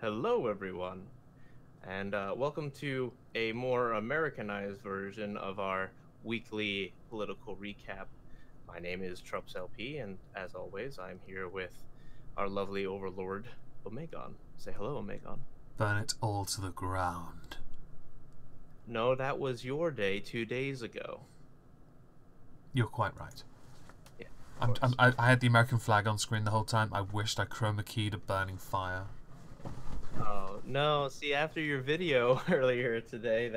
Hello, everyone, and welcome to a more Americanized version of our weekly political recap. My name is TrupsLP, and as always, I'm here with our lovely overlord, Omegon. Say hello, Omegon. Burn it all to the ground. No, that was your day 2 days ago. You're quite right. Yeah, of course. I had the American flag on screen the whole time. I wished I chroma keyed a burning fire. Oh, no, see, after your video earlier today,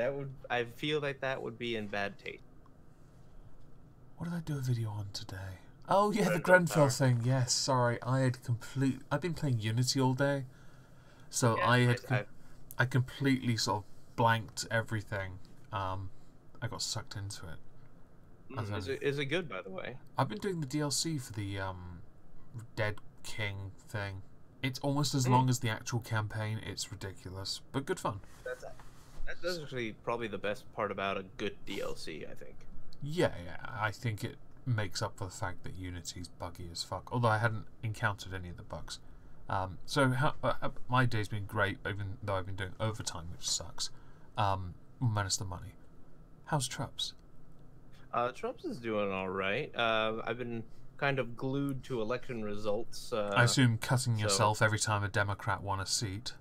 I feel like that would be in bad taste. What did I do a video on today? Oh yeah, the Grenfell Grenfell Tower. thing. Yes, sorry. I've been playing Unity all day, so Yeah, I completely sort of blanked everything. I got sucked into it. Is it good, by the way? I've been doing the DLC for the Dead King thing. It's almost as Mm. long as the actual campaign. It's ridiculous, but good fun. That's actually probably the best part about a good DLC, I think. Yeah, I think it makes up for the fact that Unity's buggy as fuck. Although I hadn't encountered any of the bugs. My day's been great, even though I've been doing overtime, which sucks. Minus the money. How's Trups? Trump's is doing all right. I've been kind of glued to election results. I assume cutting so- yourself every time a Democrat won a seat.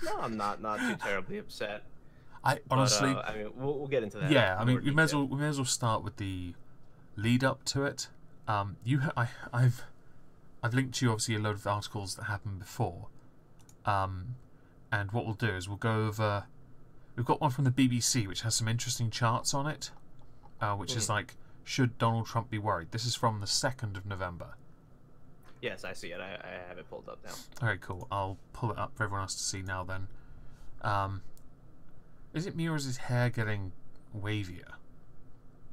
No, I'm not too terribly upset. I honestly, But, I mean, we'll get into that. yeah. I in mean, more we may as detail. well start with the lead up to it. I've linked you obviously a load of articles that happened before. And what we'll do is we'll go over. We've got one from the BBC which has some interesting charts on it, which is like, should Donald Trump be worried? This is from the 2nd of November. Yes, I see it. I have it pulled up now. Alright, cool. I'll pull it up for everyone else to see now then. Is it me or is his hair getting wavier?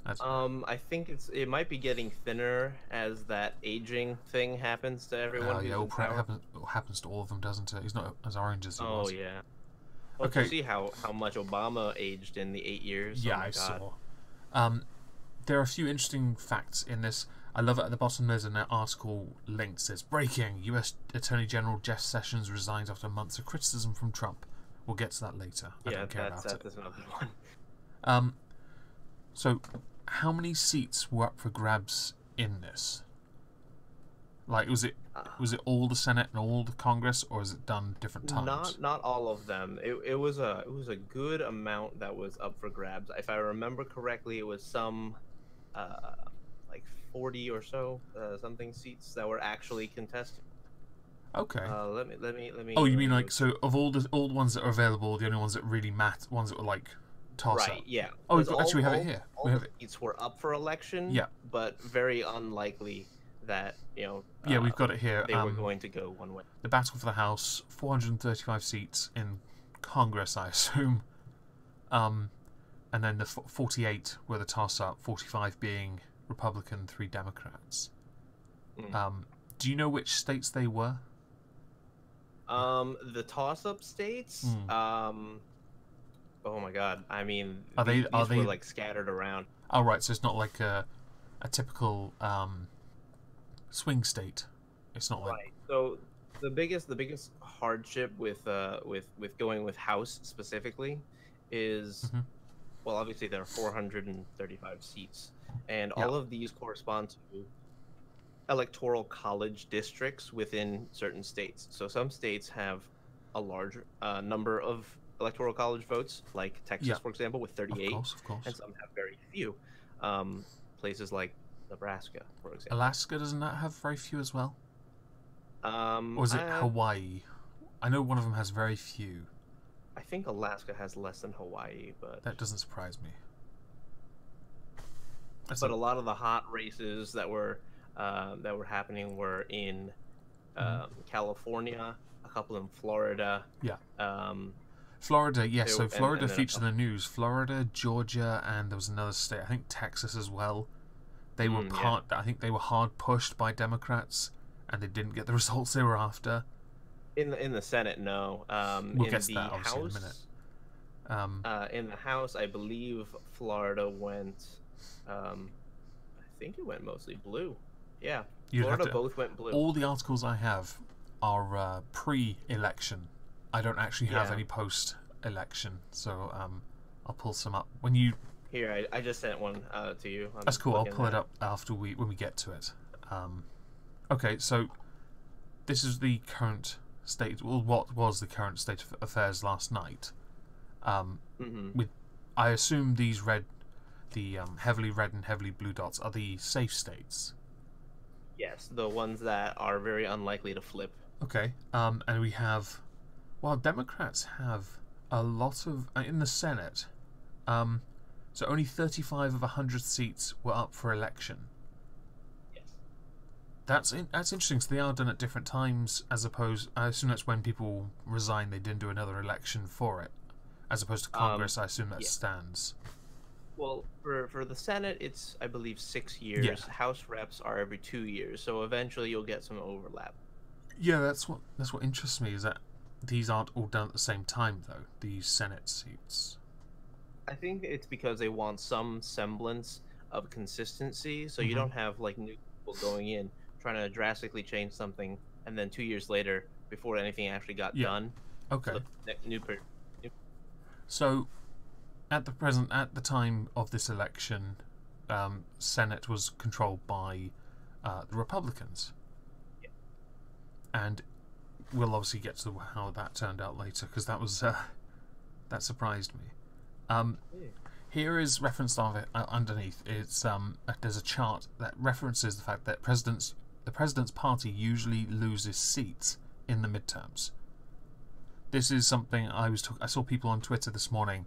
I think it might be getting thinner as that aging thing happens to everyone. Oh who's yeah, in power. it happens to all of them, doesn't it? He's not as orange as he Oh was. yeah. Well, Okay. you see how much Obama aged in the 8 years? Yeah, Oh my I God. saw. There are a few interesting facts in this. I love it at the bottom. There's an article linked. Says breaking: U.S. Attorney General Jeff Sessions resigns after months of criticism from Trump. We'll get to that later. I Yeah, don't care about it. that's another one. So, how many seats were up for grabs in this? Like, was it all the Senate and all the Congress, or is it done different times? Not all of them. It was a good amount that was up for grabs. If I remember correctly, it was some like 40 or so something seats that were actually contested. Okay. Let me. Oh, you mean like, so of all the ones that are available, the only ones that really matter, ones that were like toss Right, up. yeah. Oh, 'Cause actually we have it here. All We have the it. seats were up for election. Yeah. But very unlikely that Yeah, we've got it here. they were going to go one way. The battle for the House, 435 seats in Congress, I assume. And then the 48 were the toss-up, 45 being Republican, 3 Democrats. Do you know which states they were? The toss-up states. Oh my God! I mean, Are these they were like scattered around. Oh, right. So it's not like a typical swing state. It's not like Right. So the biggest hardship with going with House specifically is, well, obviously there are 435 seats, and Yeah. all of these correspond to electoral college districts within certain states. So some states have a large number of electoral college votes, like Texas, Yeah. for example, with 38, of course. and some have very few. Places like Nebraska, for example. Alaska doesn't that have very few as well? Or is it I- Hawaii? I know one of them has very few. I think Alaska has less than Hawaii, but That doesn't surprise me. a lot of the hot races that were happening were in California, a couple in Florida. Yeah. Um, Florida, yes. They- So and Florida then a featured in the news. Florida, Georgia, and there was another state. I think Texas as well. They were yeah. I think they were hard pushed by Democrats, and they didn't get the results they were after. in the Senate, no. We'll In get to the that obviously in a House, minute. in the House, I believe Florida went. I think it went mostly blue. Yeah, You'd have Florida to- both went blue. All the articles I have are pre-election I don't actually have Yeah. any post-election, so I'll pull some up when you. Here, I just sent one to you. That's I'm cool. I'll looking pull it at. up after when we get to it. Okay, so this is the current state. Well, what was the current state of affairs last night? With, I assume these heavily red and heavily blue dots are the safe states. Yes, the ones that are very unlikely to flip. Okay. And we have, well, Democrats have a lot of in the Senate. So only 35 of 100 seats were up for election. Yes. That's interesting. So they are done at different times, as opposed. I assume that's when people resign. They didn't do another election for it, as opposed to Congress. I assume that stands. Well, for the Senate, it's I believe 6 years. Yeah. House reps are every 2 years, so eventually you'll get some overlap. Yeah, that's what interests me, is that these aren't all done at the same time, though. These Senate seats. I think it's because they want some semblance of consistency, so you don't have like new people going in trying to drastically change something, and then 2 years later, before anything actually got done, Okay. new. So, at the time of this election, Senate was controlled by the Republicans, and we'll obviously get to how that turned out later, because that was that surprised me. Here is referenced of it underneath. It's there's a chart that references the fact that the president's party usually loses seats in the midterms. This is something I saw people on Twitter this morning,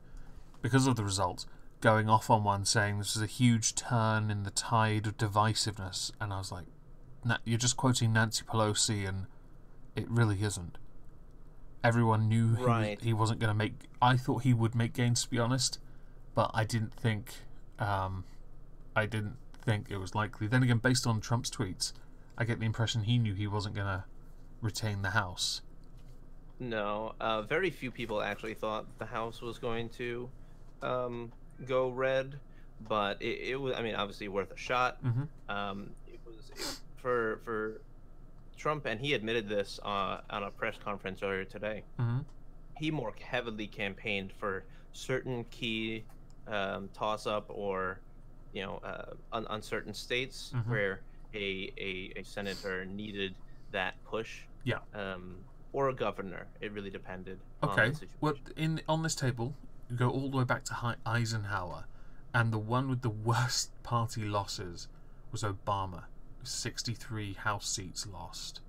because of the results, going off on one saying this is a huge turn in the tide of divisiveness, and I was like, you're just quoting Nancy Pelosi, and it really isn't. Everyone knew he wasn't going to make. I thought he would make gains, to be honest, but I didn't think it was likely. Then again, based on Trump's tweets, I get the impression he knew he wasn't going to retain the House. No, very few people actually thought the House was going to go red, but it was. I mean, obviously worth a shot. It was for Trump, and he admitted this on a press conference earlier today. He more heavily campaigned for certain key toss-up or uncertain states where a senator needed that push. Yeah. Or a governor. It really depended. Okay. On the situation. Well, on this table, you go all the way back to Eisenhower, and the one with the worst party losses was Obama. 63 House seats lost.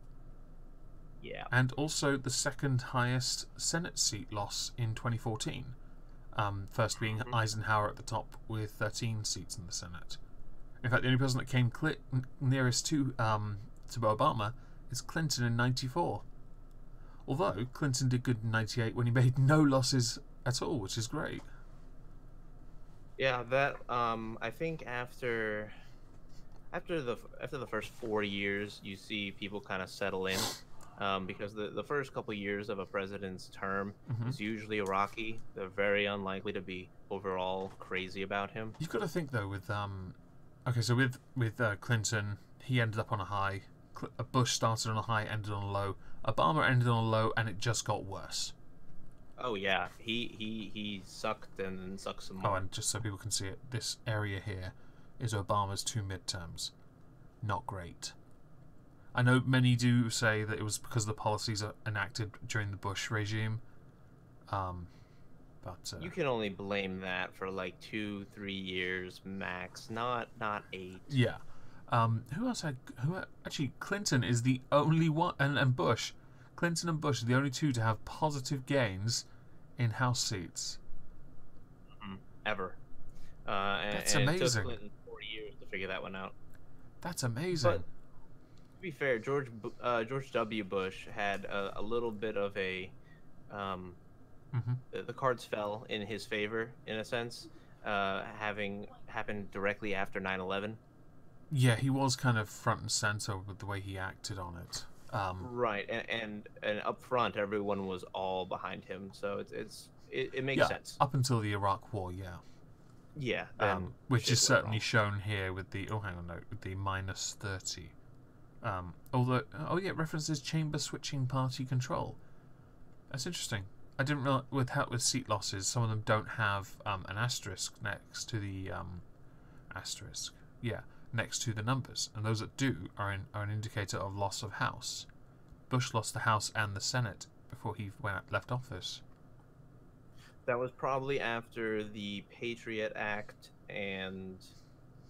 Yeah. And also the second highest Senate seat loss in 2014. First being Eisenhower at the top with 13 seats in the Senate. In fact, the only person that came nearest to Obama is Clinton in 94. Although Clinton did good in 98 when he made no losses at all, which is great. Yeah, that I think after the first 4 years, you see people kind of settle in, because the first couple years of a president's term is usually rocky. They're very unlikely to be overall crazy about him. You've got to think though with Clinton, he ended up on a high. Bush started on a high, ended on a low. Obama ended on a low, and it just got worse. Oh yeah, he sucked and then sucked some more. Oh, and just so people can see it, this area here is Obama's 2 midterms. Not great. I know many do say that it was because the policies are enacted during the Bush regime. But you can only blame that for like 2-3 years max, not 8. Yeah. Who else actually, Clinton is the only one, and Bush. Clinton and Bush are the only two to have positive gains in House seats. Ever. That's and amazing. It took Clinton 4 years to figure that one out. That's amazing. But to be fair, George W. Bush had a little bit of a the cards fell in his favor in a sense, having happened directly after 9/11. Yeah, he was kind of front and center with the way he acted on it. Right, and up front, everyone was all behind him, so it makes sense. Up until the Iraq War, yeah. Yeah, which is certainly shown here with the with the -30. Although, it references chamber switching party control. That's interesting. I didn't realize with seat losses, some of them don't have an asterisk next to the asterisk. Yeah, next to the numbers, and those that do are an indicator of loss of House. Bush lost the House and the Senate before he left office. That was probably after the Patriot Act and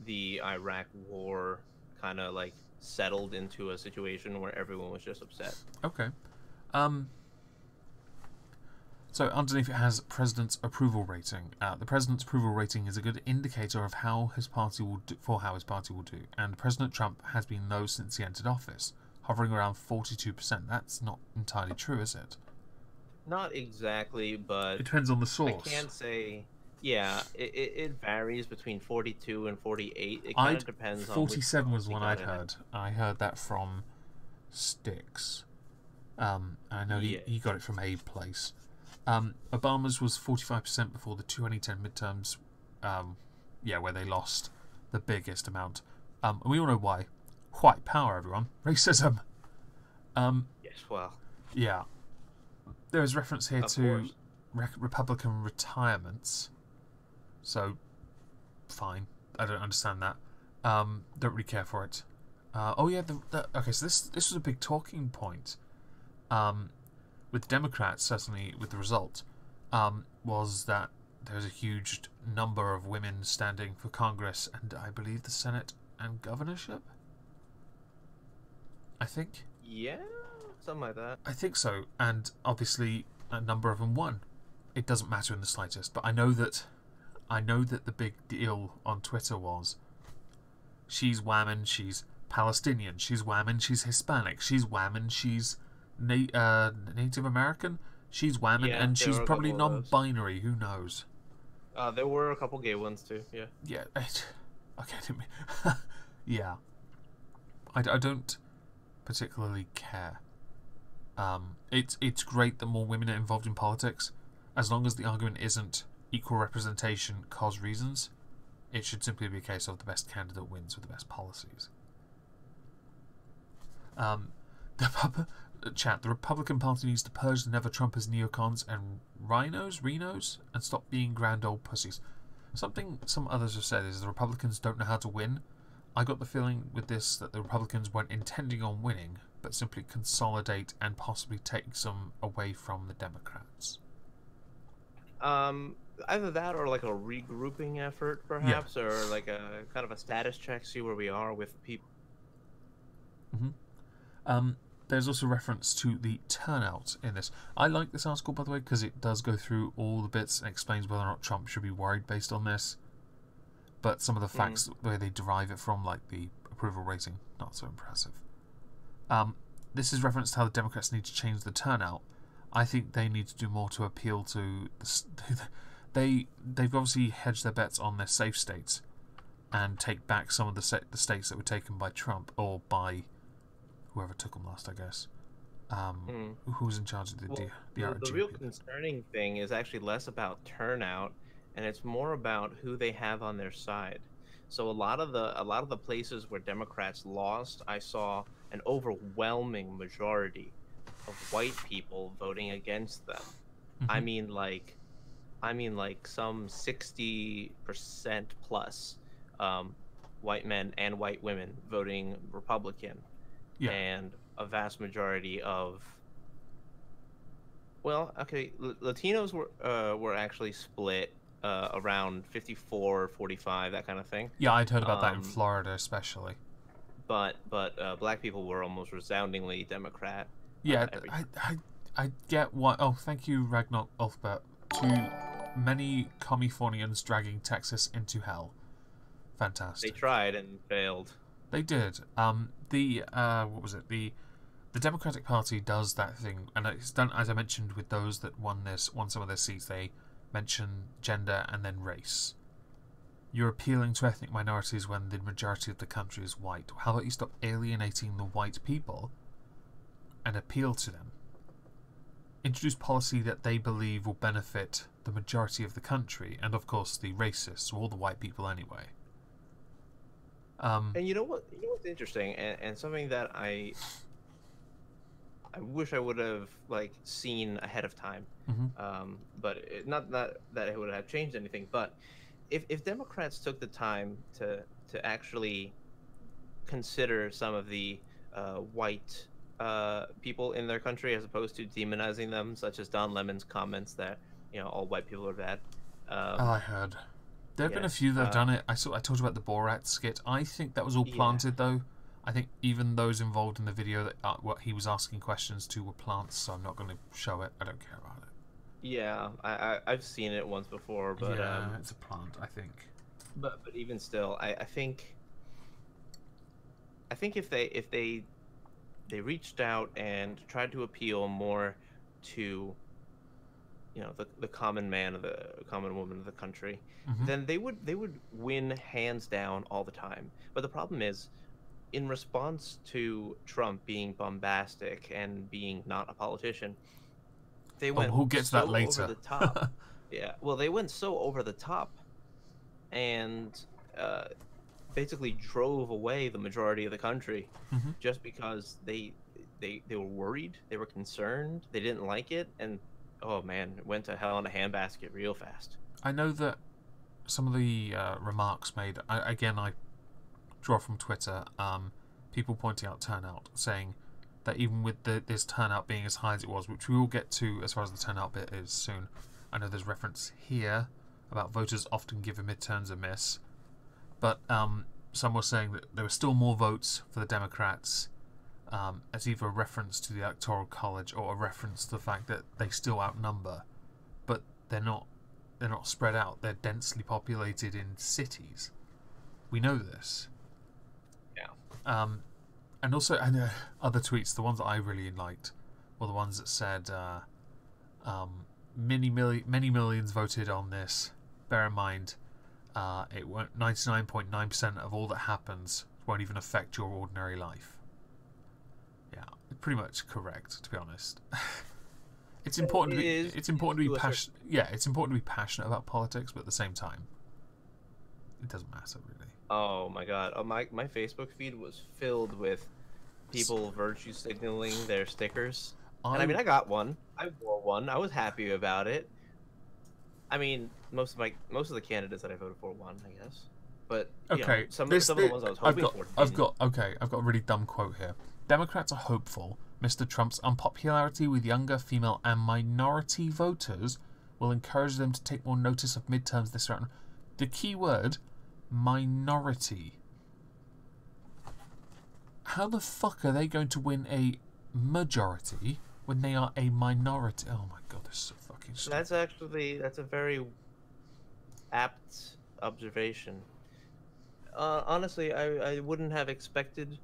the Iraq War kind of like settled into a situation where everyone was just upset. Okay. So underneath it has President's approval rating. The President's approval rating is a good indicator of how his party will do, and President Trump has been low since he entered office, hovering around 42%. That's not entirely true, is it? Not exactly, but it depends on the source. I can't say. Yeah, it varies between 42 and 48. It kind of depends 47 was one I'd heard. I heard that from Styx. I know he got it from Abe Place. Obama's was 45% before the 2010 midterms, where they lost the biggest amount. And we all know why. White power, everyone. Racism. Yes, well. Yeah. There is reference here to Republican retirements. So, fine. I don't understand that. Don't really care for it. Okay, so this was a big talking point. With Democrats, certainly with the result, was that there's a huge number of women standing for Congress and I believe the Senate and governorship? I think? Yeah, something like that. I think so, and obviously a number of them won. It doesn't matter in the slightest, but I know that the big deal on Twitter was she's whammon, she's Palestinian, she's whammon, she's Hispanic, she's whammon, she's Native American, she's whammon, and she's probably non-binary. Who knows? There were a couple gay ones too. Yeah. Yeah. Okay. Yeah. I don't particularly care. It's great that more women are involved in politics, as long as the argument isn't equal representation cause reasons. It should simply be a case of the best candidate wins with the best policies. The Republican Party needs to purge the never-Trumpers, neocons, and rhinos, and stop being grand old pussies. Something some others have said is the Republicans don't know how to win. I got the feeling with this that the Republicans weren't intending on winning, but simply consolidate and possibly take some away from the Democrats. Either that or like a regrouping effort, perhaps, or like a kind of a status check, see where we are with people. There's also reference to the turnout in this. I like this article, by the way, because it does go through all the bits and explains whether or not Trump should be worried based on this. But some of the facts, where they derive it from, like the approval rating, not so impressive. This is reference to how the Democrats need to change the turnout. I think they need to do more to appeal to... They've obviously hedged their bets on their safe states and take back some of the states that were taken by Trump, or by... whoever took them last, I guess. Who was in charge of the real concerning thing is actually less about turnout, and it's more about who they have on their side. So a lot of the places where Democrats lost, I saw an overwhelming majority of white people voting against them. I mean like some 60% plus white men and white women voting Republican. Yeah. And a vast majority of Latinos were actually split around 54-45, that kind of thing. Yeah, I'd heard about that in Florida especially. But black people were almost resoundingly Democrat. Yeah, I get why. Oh, thank you, Ragnar Ulfbert. To many Californians dragging Texas into hell. Fantastic. They tried and failed. They did. What was it? The Democratic Party does that thing, and it's done, as I mentioned, with those that won some of their seats. They mention gender and then race. You're appealing to ethnic minorities when the majority of the country is white. How about you stop alienating the white people and appeal to them? Introduce policy that they believe will benefit the majority of the country, and of course the racists, or all the white people anyway. And you know what's interesting, and something that I I wish I would have like seen ahead of time. Mm-hmm. But not that it would have changed anything. But if Democrats took the time to actually consider some of the white people in their country as opposed to demonizing them, such as Don Lemon's comments that all white people are bad. Oh, Um, I heard. There have been a yes, few that have done it. I talked about the Borat skit. I think that was all yeah, planted, though. I think even those involved in the video that what he was asking questions to were plants, so I'm not going to show it. I don't care about it. yeah. I've seen it once before, but Yeah, it's a plant, I think. but even still, I think if they reached out and tried to appeal more to the common man of the common woman of the country, Mm-hmm. then they would win hands down all the time. But the problem is, in response to Trump being bombastic and being not a politician, they Oh, went we'll get to that so over later. the top. Yeah, well, they went so over the top and uh, basically drove away the majority of the country Mm-hmm. just because they were worried, they were concerned, they didn't like it, and oh man, it went to hell in a handbasket real fast. I know that some of the remarks made, I draw from Twitter, people pointing out turnout, saying that even with this turnout being as high as it was, which we will get to as far as the turnout bit is soon, I know there's reference here about voters often give midterms a miss, but some were saying that there were still more votes for the Democrats as either a reference to the Electoral College or a reference to the fact that they still outnumber, but they're not spread out. They're densely populated in cities. We know this. Yeah. And also, I know other tweets, the ones that I really liked, were the ones that said, many millions voted on this. Bear in mind, it won't 99.9% of all that happens won't even affect your ordinary life. Yeah, pretty much correct, to be honest. It's important. It's important to be passionate. Yeah, it's important to be passionate about politics, but at the same time, it doesn't matter really. Oh my god. Oh, my Facebook feed was filled with people virtue signaling their stickers. And I mean, I got one. I wore one. I was happy about it. I mean, most of the candidates that I voted for won, I guess. But okay, some of the ones I was hoping for. I've got a really dumb quote here. Democrats are hopeful Mr. Trump's unpopularity with younger, female, and minority voters will encourage them to take more notice of midterms this round. The key word, minority. How the fuck are they going to win a majority when they are a minority? Oh my god, this is so fucking stupid. That's a very apt observation. Honestly, I wouldn't have expected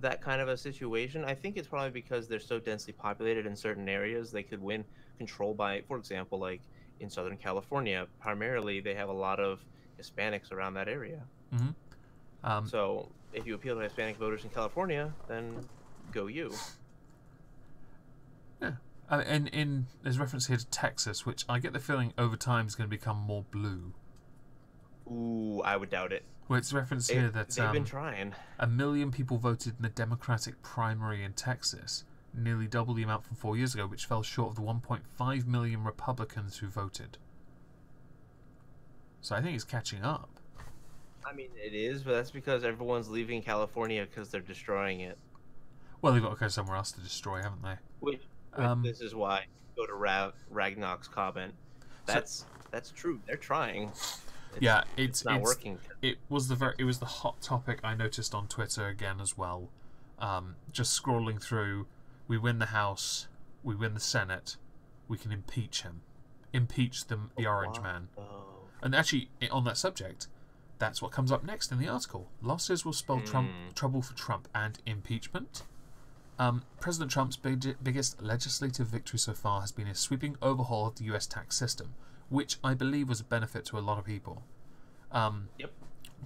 that kind of a situation. I think it's probably because they're so densely populated in certain areas. They could win control by, for example, like in Southern California, primarily they have a lot of Hispanics around that area. Mm-hmm. So if you appeal to Hispanic voters in California, then go you. Yeah. And there's reference here to Texas, which I get the feeling over time is going to become more blue. Ooh, I would doubt it. Well, it's reference here that they've been trying. 1 million people voted in the Democratic primary in Texas, nearly double the amount from 4 years ago, which fell short of the 1.5 million Republicans who voted. So I think it's catching up. I mean, it is, but that's because everyone's leaving California because they're destroying it. Well, they've got to go somewhere else to destroy, haven't they? Which this is why go to Ragnarok's comment. That's true. They're trying. It's not working. It was the hot topic I noticed on Twitter again as well. Just scrolling through, we win the House, we win the Senate, we can impeach him, the Orange Man. And actually, on that subject, that's what comes up next in the article. Losses will spell trouble for Trump and impeachment. President Trump's biggest legislative victory so far has been a sweeping overhaul of the U.S. tax system, which I believe was a benefit to a lot of people. Yep.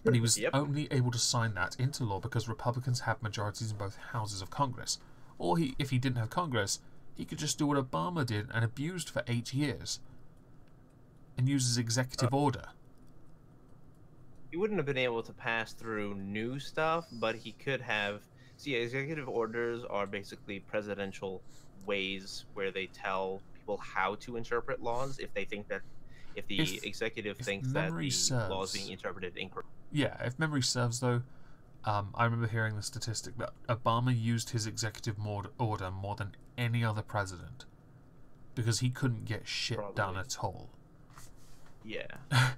But he was only able to sign that into law because Republicans have majorities in both houses of Congress. Or if he didn't have Congress, he could just do what Obama did and abused for 8 years and use his executive order. He wouldn't have been able to pass through new stuff, but he could have So yeah, executive orders are basically presidential ways where they tell people how to interpret laws if the If executive if thinks that memory the law is being serves, interpreted incorrectly. yeah, if memory serves though, I remember hearing the statistic that Obama used his executive order more than any other president because he couldn't get shit done Probably. at all. Yeah.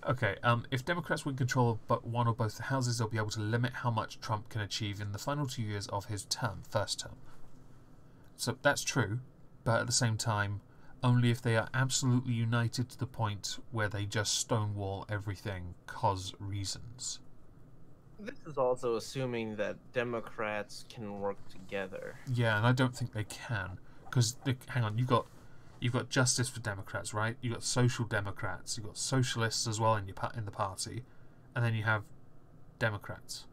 Okay, if Democrats win control of but one or both the houses, they'll be able to limit how much Trump can achieve in the final 2 years of his first term. So that's true, but at the same time, only if they are absolutely united to the point where they just stonewall everything cause reasons. This is also assuming that Democrats can work together. Yeah, and I don't think they can, because hang on, you've got justice for Democrats, right? You've got social Democrats, you've got socialists as well in the party, and then you have Democrats.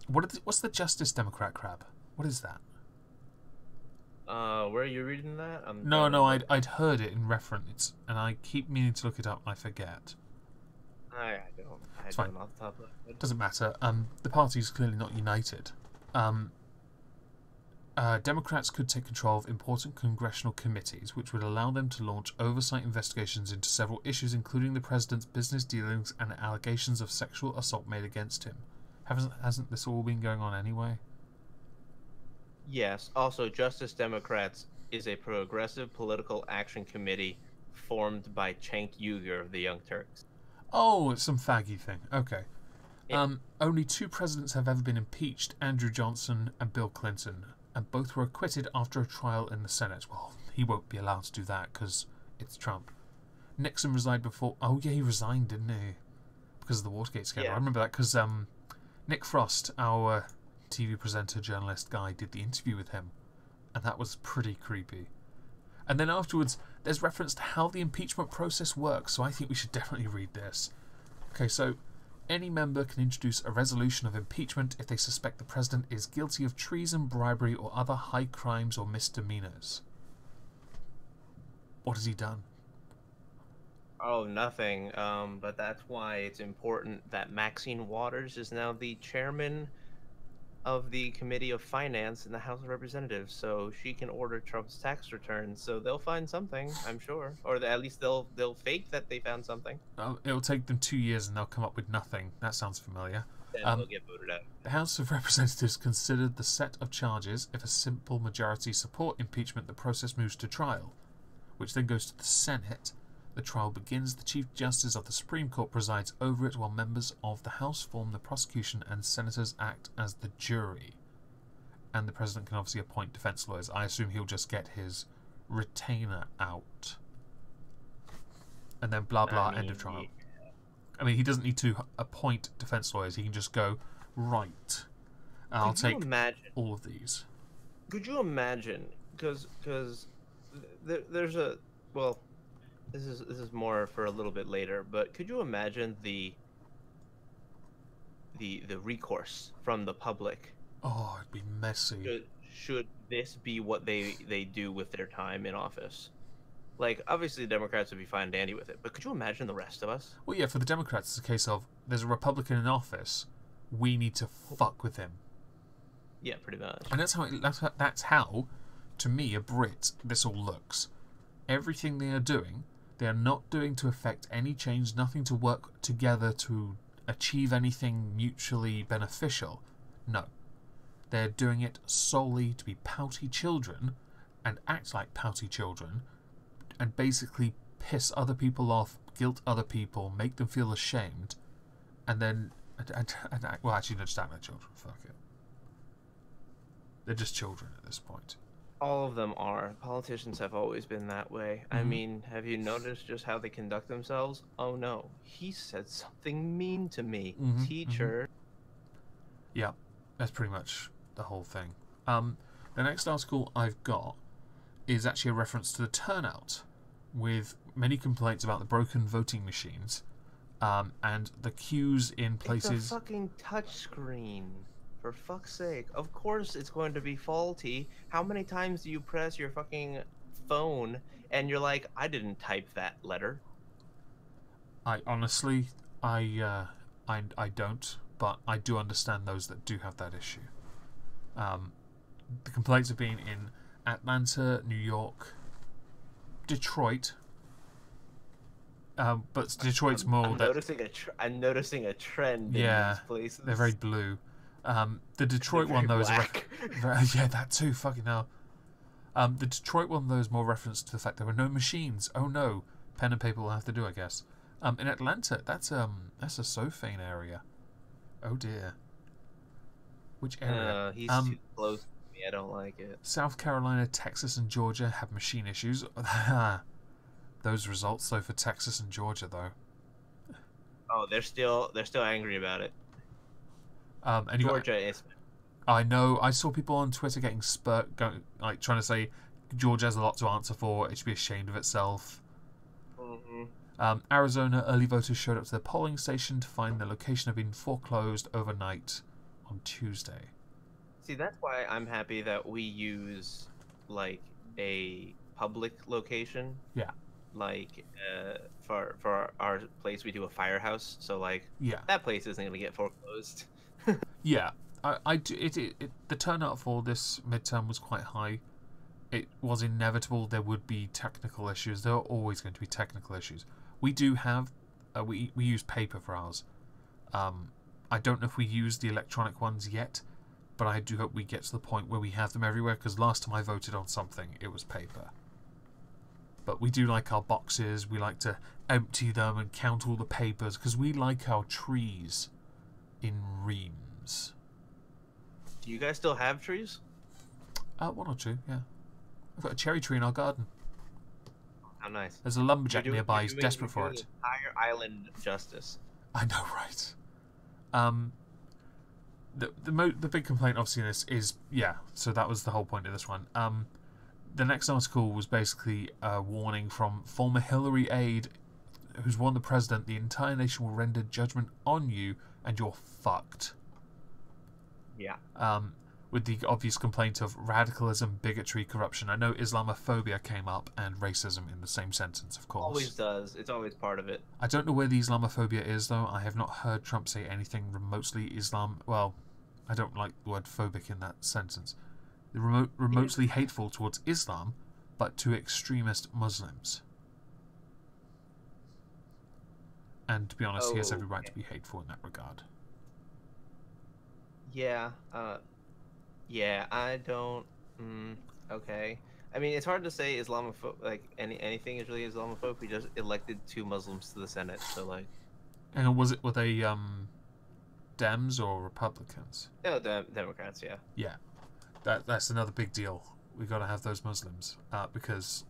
What's the Justice Democrat crap? What is that? Where are you reading that? I'm No, trying to no, look. I'd heard it in reference, and I keep meaning to look it up, and I forget. I It's fine. don't off the top of my head. Doesn't matter. The party's clearly not united. Democrats could take control of important congressional committees, which would allow them to launch oversight investigations into several issues, including the president's business dealings and allegations of sexual assault made against him. Hasn't this all been going on anyway? Yes. Also, Justice Democrats is a progressive political action committee formed by Cenk Uygur of the Young Turks. Oh, it's some faggy thing. Okay. Yeah. Only 2 presidents have ever been impeached, Andrew Johnson and Bill Clinton, and both were acquitted after a trial in the Senate. Well, he won't be allowed to do that because it's Trump. Nixon resigned before... Oh, yeah, he resigned, didn't he? Because of the Watergate scandal. Yeah. I remember that because Nick Frost, our TV presenter, journalist guy, did the interview with him, and that was pretty creepy. And then afterwards, there's reference to how the impeachment process works, so I think we should definitely read this. Okay, so any member can introduce a resolution of impeachment if they suspect the president is guilty of treason, bribery, or other high crimes or misdemeanors. What has he done? Oh, nothing. But that's why it's important that Maxine Waters is now the chairman of the Committee of Finance in the House of Representatives, so she can order Trump's tax returns. So they'll find something, I'm sure, or at least they'll fake that they found something. It'll take them 2 years and they'll come up with nothing. That sounds familiar. Then they'll get voted out. The House of Representatives considered the set of charges. If a simple majority support impeachment, the process moves to trial, which then goes to the Senate. The trial begins. The Chief Justice of the Supreme Court presides over it, while members of the House form the prosecution and senators act as the jury. And the president can obviously appoint defense lawyers. I assume he'll just get his retainer out. And then blah blah, end of trial. Yeah. I mean, he doesn't need to appoint defense lawyers. He can just go, right, I'll take all of these. Could you imagine? Because there's a well, this is more for a little bit later. But could you imagine the recourse from the public? Oh, it'd be messy. Should this be what they do with their time in office? Like, obviously, the Democrats would be fine and dandy with it, but could you imagine the rest of us? Well, yeah, for the Democrats, it's a case of there's a Republican in office, we need to fuck with him. Yeah, pretty much. And that's how, to me, a Brit, this all looks. Everything they are not doing to affect any change, nothing to work together to achieve anything mutually beneficial. No. They're doing it solely to be pouty children and act like pouty children and basically piss other people off, guilt other people, make them feel ashamed, and then well, actually, no, just act like children. Fuck it. They're just children at this point. All of them are. Politicians have always been that way. I mean, have you noticed just how they conduct themselves? Oh no, he said something mean to me, teacher. Yeah, that's pretty much the whole thing. The next article I've got is actually a reference to the turnout, with many complaints about the broken voting machines, and the queues in places. It's a fucking touchscreen. For fuck's sake. Of course it's going to be faulty. How many times do you press your fucking phone and you're like, I didn't type that letter? I honestly, I don't. but I do understand those that do have that issue. The complaints have been in Atlanta, New York, Detroit. But Detroit's more. I'm noticing a trend in these places. They're very blue. The Detroit one, though, is yeah, that too. Fucking hell. The Detroit one, though, is more reference to the fact there were no machines. Oh no, pen and paper will have to do, I guess. In Atlanta, that's a Sophane area. Oh dear. Which area? He's too close to me. I don't like it. South Carolina, Texas, and Georgia have machine issues. Those results, though, for Texas and Georgia, though. Oh, they're still angry about it. And Georgia is. I know. I saw people on Twitter getting trying to say Georgia has a lot to answer for. It should be ashamed of itself. Mm-hmm. Arizona early voters showed up to their polling station to find their location had been foreclosed overnight on Tuesday. See, that's why I'm happy that we use like a public location. Yeah. Like for our place, we do a firehouse, so like that place isn't gonna get foreclosed. Yeah, the turnout for this midterm was quite high. It was inevitable there would be technical issues. There are always going to be technical issues. We do have we use paper for ours. I don't know if we use the electronic ones yet, but I do hope we get to the point where we have them everywhere. Because last time I voted on something, it was paper. But we do like our boxes. We like to empty them and count all the papers because we like our trees in reams. Do you guys still have trees? One or two, yeah. We've got a cherry tree in our garden. How nice. There's a lumberjack nearby. He's desperate for it. Entire island justice. I know, right? The big complaint obviously in this is so that was the whole point of this one. The next article was basically a warning from former Hillary aide who's warned the president the entire nation will render judgment on you and you're fucked. Yeah. With the obvious complaint of radicalism, bigotry, corruption. I know Islamophobia came up and racism in the same sentence, of course. Always does. It's always part of it. I don't know where the Islamophobia is, though. I have not heard Trump say anything remotely Islam... Well, I don't like the word phobic in that sentence. Remotely hateful towards Islam, but to extremist Muslims. And to be honest, he has every right to be hateful in that regard. Yeah, I don't... okay. I mean, it's hard to say Islamophobe, like, anything is really Islamophobe. We just elected 2 Muslims to the Senate, so, like... And were they, Dems or Republicans? No, Democrats, yeah. Yeah. That's another big deal. We've got to have those Muslims, because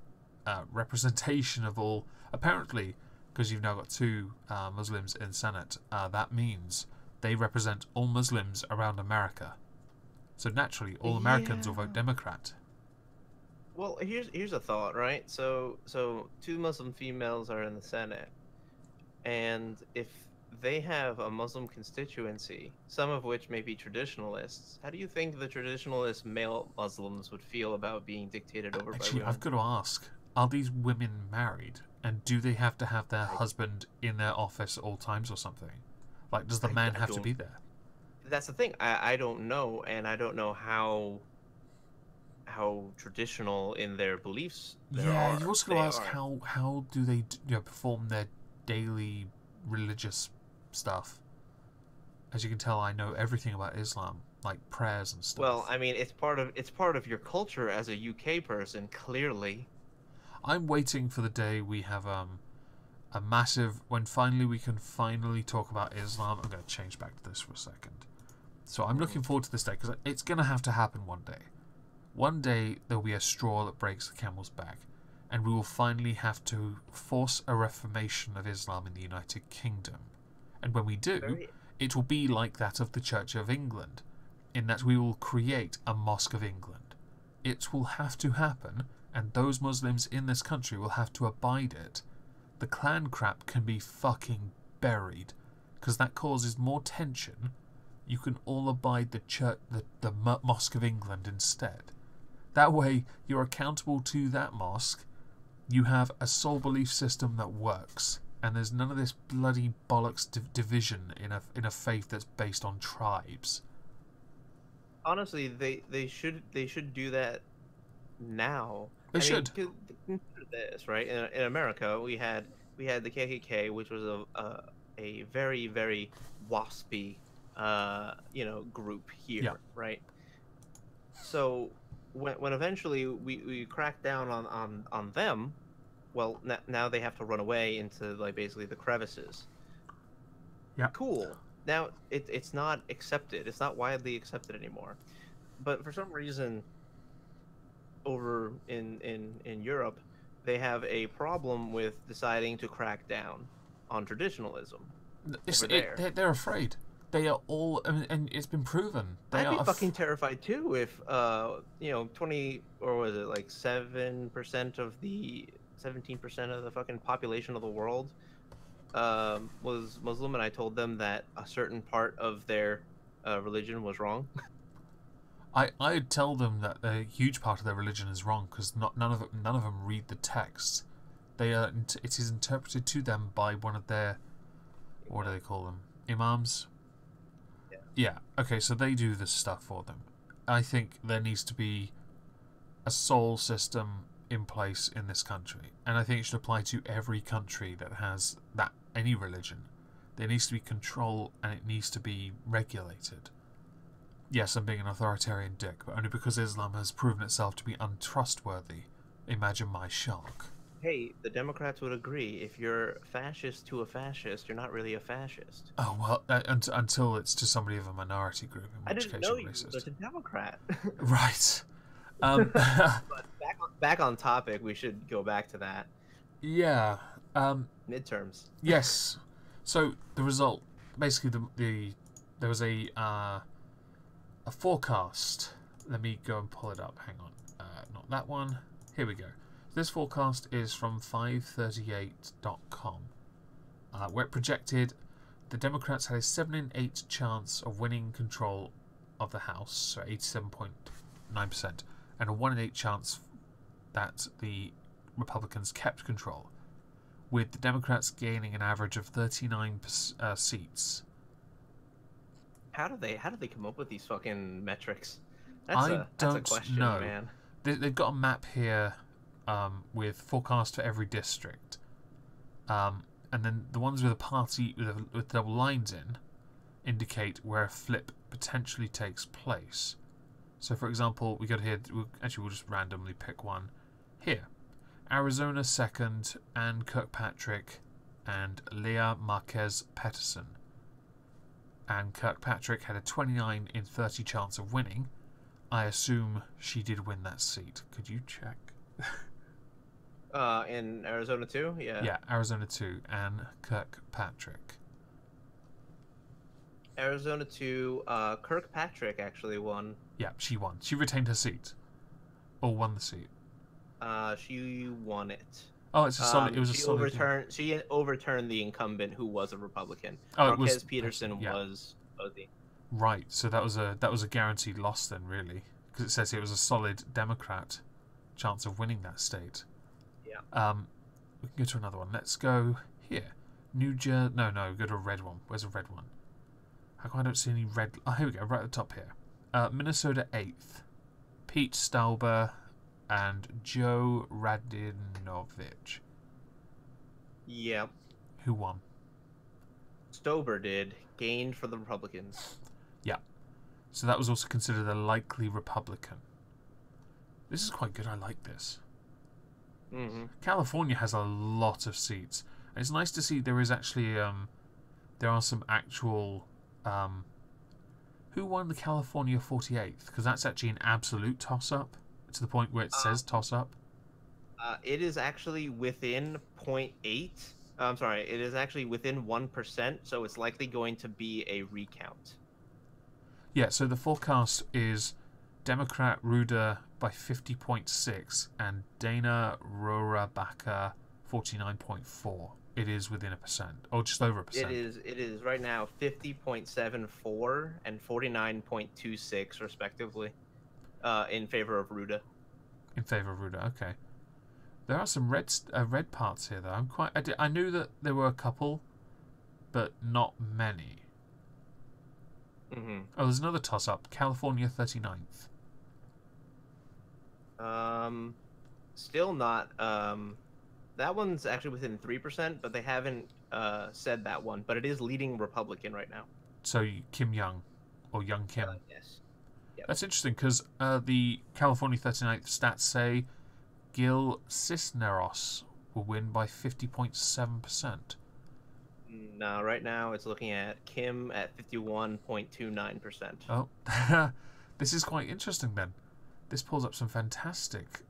representation of all... Apparently, because you've now got 2 Muslims in Senate, that means they represent all Muslims around America. So naturally, all Americans will vote Democrat. Well, here's a thought, right? So 2 Muslim females are in the Senate, and if they have a Muslim constituency, some of which may be traditionalists, how do you think the traditionalist male Muslims would feel about being dictated over by women? I've got to ask, are these women married? And do they have to have their husband in their office at all times or something? Like, does the man have to be there? That's the thing. I don't know, and I don't know how traditional in their beliefs they are. You also got to ask how do they perform their daily religious stuff. As you can tell, I know everything about Islam, like prayers and stuff. Well, I mean, it's part of your culture as a UK person, clearly. I'm waiting for the day we have a massive... When we can finally talk about Islam. I'm going to change back to this for a second. So I'm looking forward to this day, because it's going to have to happen one day. One day there'll be a straw that breaks the camel's back, and we will finally have to force a reformation of Islam in the United Kingdom. And when we do, it will be like that of the Church of England, in that we will create a Mosque of England. It will have to happen, and those Muslims in this country will have to abide it. The clan crap can be fucking buried, because that causes more tension. You can all abide the Mosque of England instead. That way, you're accountable to that mosque. You have a sole belief system that works. and there's none of this bloody bollocks division in a faith that's based on tribes. Honestly, they should do that now. They I mean, should. consider this, right? In America, we had the KKK, which was a very very waspy group Yeah. here, right? So when eventually we crack down on them, well, now they have to run away into like basically the crevices. Yeah. Cool. Now it's not accepted. It's not widely accepted anymore. But for some reason, over in Europe, they have a problem with deciding to crack down on traditionalism over there. They're afraid. They are all, and it's been proven. They I'd be are fucking terrified too if 20, or was it like 7% of the 17% of the fucking population of the world was Muslim, and I told them that a certain part of their religion was wrong. I'd tell them that a huge part of their religion is wrong because none of them read the text. It is interpreted to them by one of their, what do they call them, imams? Yeah. Okay, so they do this stuff for them. I think there needs to be a soul system in place in this country, and I think it should apply to every country that has any religion. There needs to be control, and it needs to be regulated. Yes, I'm being an authoritarian dick, but only because Islam has proven itself to be untrustworthy. Imagine my shock. Hey, the Democrats would agree. If you're fascist to a fascist, you're not really a fascist. Oh, well, until it's to somebody of a minority group, in which case you're racist. Was a Democrat. Right. But back on topic, we should go back to that. Yeah. Midterms. Yes. So the result, basically, there was a forecast. Let me go and pull it up. Hang on. Not that one. Here we go. This forecast is from 538.com, where it projected the Democrats had a 7 in 8 chance of winning control of the House, so 87.9%, and a 1 in 8 chance that the Republicans kept control, with the Democrats gaining an average of 39 seats. How do they come up with these fucking metrics? I that's a question, know. Man. They've got a map here with forecast for every district, and then the ones with a party with double lines in indicate where a flip potentially takes place. So, for example, we go here. We'll just randomly pick one here. Arizona second, Ann Kirkpatrick and Leah Marquez Peterson. Ann Kirkpatrick had a 29 in 30 chance of winning. I assume she did win that seat. Could you check? In Arizona too? Yeah. Yeah, Arizona 2, Ann Kirkpatrick. Arizona 2, Kirkpatrick actually won. Yeah, she won. She retained her seat. Or won the seat. She won it. Oh, it's a solid. It was a solid. She overturned the incumbent, who was a Republican. Oh, Marquez Peterson was the. Right. So that was a guaranteed loss then, really, because it says it was a solid Democrat chance of winning that state. Yeah. We can go to another one. Let's go here. New Jersey. No, go to a red one. Where's a red one? How come I don't see any red? Oh, here we go. Right at the top here. Minnesota 8th. Pete Stauber and Joe Radinovich. Yep. Who won? Stober did. Gained for the Republicans. Yeah. So that was also considered a likely Republican. This is quite good. I like this. Mm-hmm. California has a lot of seats. And it's nice to see there is actually there are some actual who won the California 48th, because that's actually an absolute toss-up to the point where it says toss-up. It is actually within 0.8. I'm sorry, it is actually within 1%, so it's likely going to be a recount. Yeah, so the forecast is Democrat Ruda by 50.6 and Dana Rohrabacher 49.4. It is within 1%, or just over 1%. It is right now 50.74 and 49.26 respectively, in favor of Ruda. In favor of Ruda, okay. There are some red parts here, though. I knew that there were a couple, but not many. Mm-hmm. Oh, there's another toss-up. California 39th. Still not. That one's actually within 3%, but they haven't said that one. But it is leading Republican right now. So Kim Young, or Young Kim. Yes. Yep. That's interesting because the California 39th stats say Gil Cisneros will win by 50.7%. No, right now it's looking at Kim at 51.29%. Oh, this is quite interesting then. This pulls up some fantastic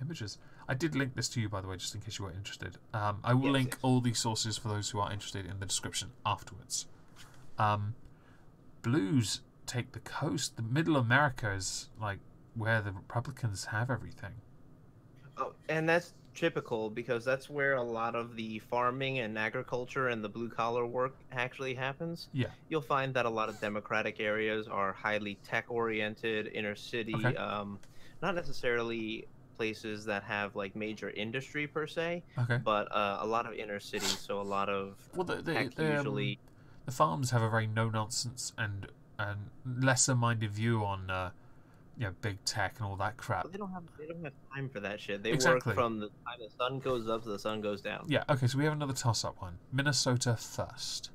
images. I did link this to you, by the way, just in case you were interested. I will link all these sources for those who are interested in the description afterwards. Blues take the coast. The middle America is like where the Republicans have everything. Oh, and that's typical because that's where a lot of the farming and agriculture and the blue collar work actually happens. Yeah. You'll find that a lot of Democratic areas are highly tech oriented, inner city, Okay. not necessarily places that have like major industry per se, Okay. but a lot of inner cities, so a lot of tech usually. The farms have a very no nonsense and lesser minded view on big tech and all that crap. They don't have time for that shit. They Exactly. work from the time the sun goes up to the sun goes down. Yeah, okay, so we have another toss up one. Minnesota first.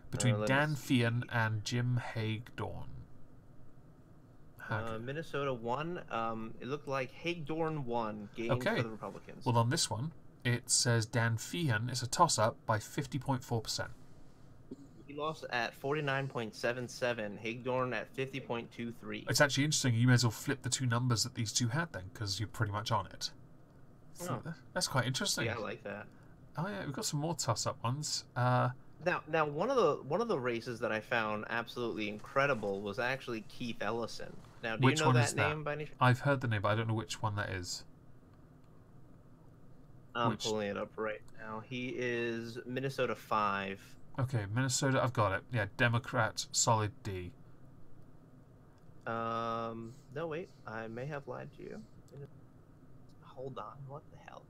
Between Dan Fian and Jim Hagedorn. Minnesota won. It looked like Hagedorn won. Gained for the Republicans. Well, on this one, it says Dan Fian is a toss up by 50.4%. He lost at 49.77. Hagedorn at 50.23. It's actually interesting. You may as well flip the two numbers that these two had then, because you're pretty much on it. So that's quite interesting. Yeah, I like that. Oh yeah, we've got some more toss-up ones. Now, one of the races that I found absolutely incredible was actually Keith Ellison. Now, do you know that name by any chance? I've heard the name, but I don't know which one that is. I'm pulling it up right now. He is Minnesota 5. Okay, Minnesota, I've got it. Yeah, Democrat, solid D. No, wait. I may have lied to you. Hold on. What the hell?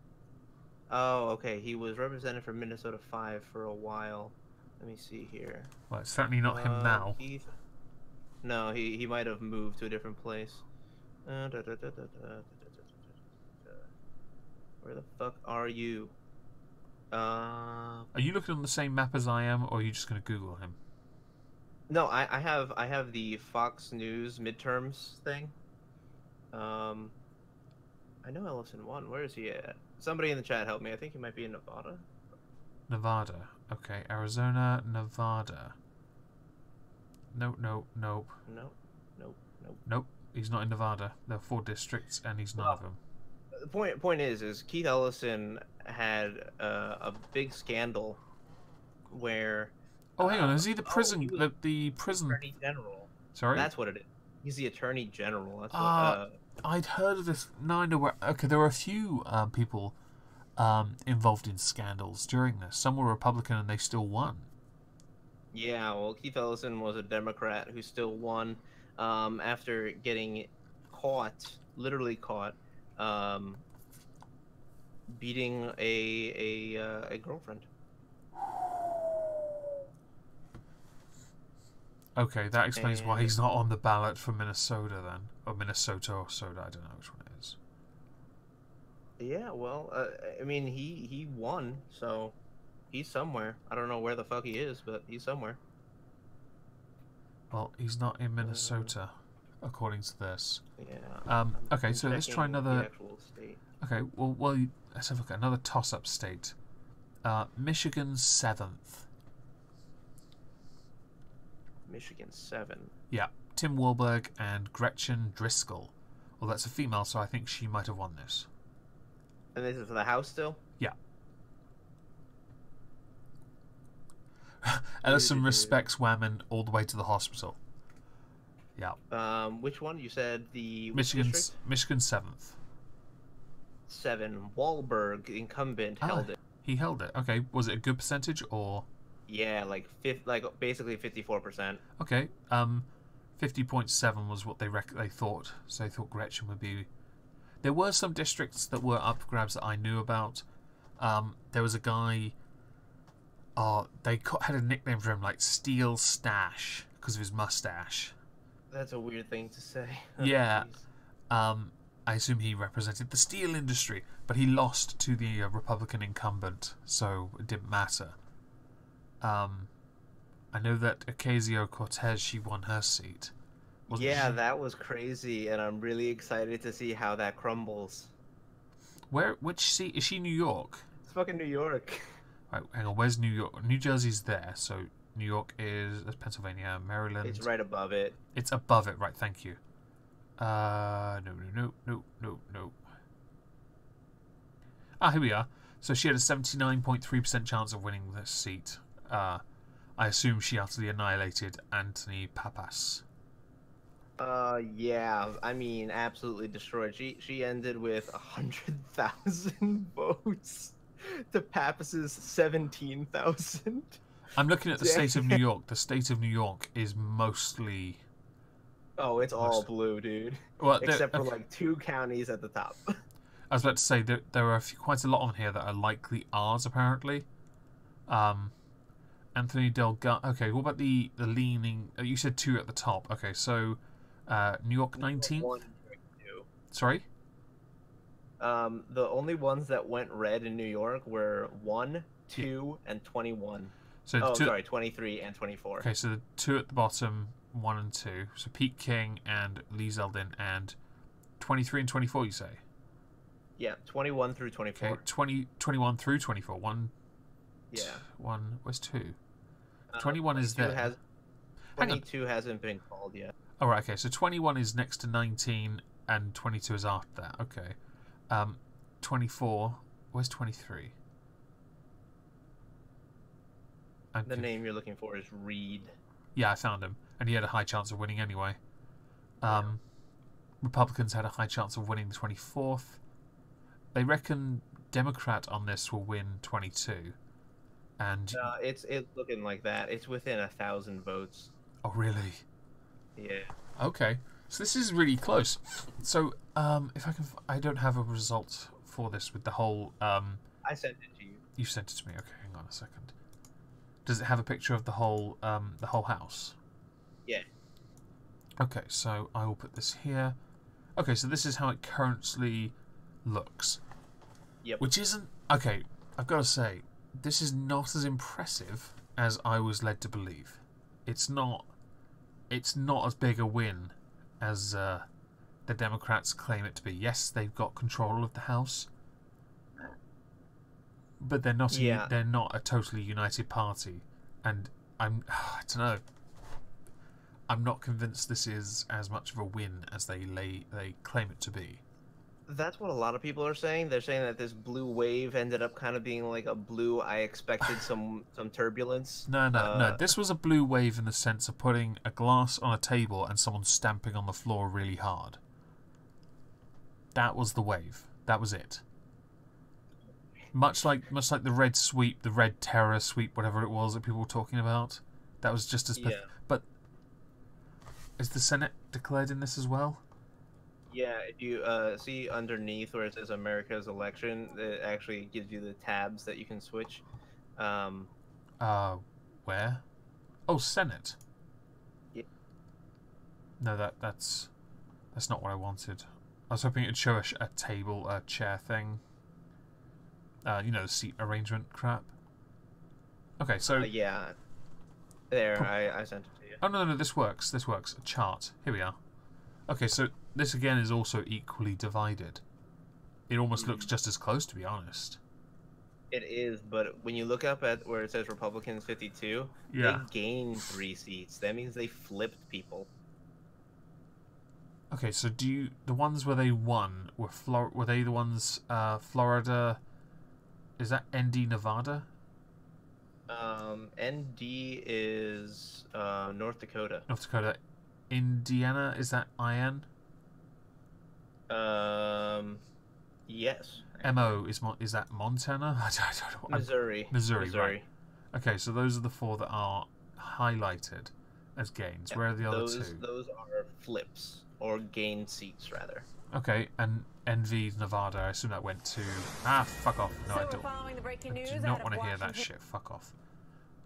Oh, okay. He was represented for Minnesota 5 for a while. Let me see here. Well, it's certainly not him now. No, he might have moved to a different place. Where the fuck are you? Are you looking on the same map as I am, or are you just going to Google him? No, I have the Fox News midterms thing. I know Ellison won. Where is he at? Somebody in the chat help me. I think he might be in Nevada. Nevada. Okay, Arizona, Nevada. Nope. Nope. He's not in Nevada. There are 4 districts, and he's none of them. The point is Keith Ellison had a big scandal where. Oh, hang on. Is he the prison? The prison Attorney General. Sorry. That's what it is. He's the Attorney General. That's what. I'd heard of this. No, I know where. Okay, there were a few people involved in scandals during this. Some were Republican, and they still won. Yeah, well, Keith Ellison was a Democrat who still won after getting literally caught, beating a girlfriend. Okay, that explains why he's not on the ballot for Minnesota then. Or Minnesota or Soda, I don't know which one it is. Yeah, well, I mean, he won, so he's somewhere. I don't know where the fuck he is, but he's somewhere. Well, he's not in Minnesota, according to this. Yeah. Okay, so let's try another. Okay, well, let's have a look at another toss-up state. Michigan 7th. Michigan 7. Yeah, Tim Warburg and Gretchen Driscoll. Well, that's a female, so I think she might have won this. And this is for the House still? Yeah. Ellison respects Whammon all the way to the hospital. Yeah. Which one? You said the Michigan 7th. 7. Wahlberg, incumbent, held it. He held it. Okay. Was it a good percentage or? Yeah, like basically 54%. Okay. 50.7 was what they thought. So they thought Gretchen would be. There were some districts that were up for grabs that I knew about. There was a guy. They had a nickname for him like Steel Stash because of his mustache. That's a weird thing to say. Yeah. Jeez. I assume he represented the steel industry, but he lost to the Republican incumbent, so it didn't matter. I know that Ocasio-Cortez, she won her seat. Yeah, that was crazy, and I'm really excited to see how that crumbles. Which seat? Is she New York? It's fucking New York. Right, hang on, where's New York? New Jersey's there, so New York is Pennsylvania, Maryland. It's right above it. It's above it, right, thank you. No. Here we are. So she had a 79.3% chance of winning this seat. I assume she utterly annihilated Anthony Papas. Yeah, I mean, absolutely destroyed. She ended with 100,000 votes to Papas's 17,000. I'm looking at the state of New York. The state of New York is mostly... Oh, it's all blue, dude. Well, except for like 2 counties at the top. I was about to say there are quite a lot on here that are likely R's, apparently. Anthony Delgado. Okay, what about the leaning? You said 2 at the top. Okay, so New York 19th. 1, 2. Sorry. The only ones that went red in New York were 1, 2, and 21. So sorry, 23 and 24. Okay, so the 2 at the bottom, 1 and 2. So Pete King and Lee Zeldin, and 23 and 24. You say? Yeah, 21 through 24. Okay, 21 through 24. 1. Yeah. 1. Where's 2? 21 is there. 22 hasn't been called yet. Oh, right, okay, so 21 is next to 19 and 22 is after that. Okay. 24. Where's 23? The name you're looking for is Reed. Yeah, I found him. And he had a high chance of winning anyway. Yeah. Republicans had a high chance of winning the 24th. They reckon Democrat on this will win 22. And it's looking like that. It's within 1,000 votes. Oh, really? Yeah. Okay. So this is really close. So, if I can... I don't have a result for this with the whole... I sent it to you. You sent it to me. Okay, hang on a second. Does it have a picture of the whole house? Yeah. Okay, so I will put this here. Okay, so this is how it currently looks. Yep. Which isn't... Okay, I've got to say, this is not as impressive as I was led to believe. It's not as big a win as the Democrats claim it to be. Yes, they've got control of the House, but they're not. They're not a totally united party, and I don't know. I'm not convinced this is as much of a win as they claim it to be. That's what a lot of people are saying. They're saying that this blue wave ended up kind of being like a blue. I expected some turbulence. No. This was a blue wave in the sense of putting a glass on a table and someone stamping on the floor really hard. That was the wave. That was it. Much like the red sweep, the red terror sweep, whatever it was that people were talking about. That was just as... But is the Senate declared in this as well? Yeah, if you see underneath where it says America's election, it actually gives you the tabs that you can switch. Where? Oh, Senate. Yeah. No, that's not what I wanted. I was hoping it'd show a table, a chair thing. You know, the seat arrangement crap. Okay, so... yeah. There, I sent it to you. Oh, no, this works. This works. A chart. Here we are. Okay, so this again is also equally divided. It almost looks just as close, to be honest. It is, but when you look up at where it says Republicans 52, they gained 3 seats. That means they flipped people. Okay, so the ones where they won were they the ones Florida? Is that ND Nevada? ND is North Dakota. North Dakota. Indiana, is that IN? Yes. MO is that Montana? I don't know. Missouri. Missouri, right. Okay, so those are the 4 that are highlighted. as gains. Yeah, Where are the other two? those are flips or gain seats rather. Okay, and NV Nevada, I assume that went to... Ah, fuck off. No, So I we're don't. following the breaking news I do out not of want to hear that Washington. shit. Fuck off.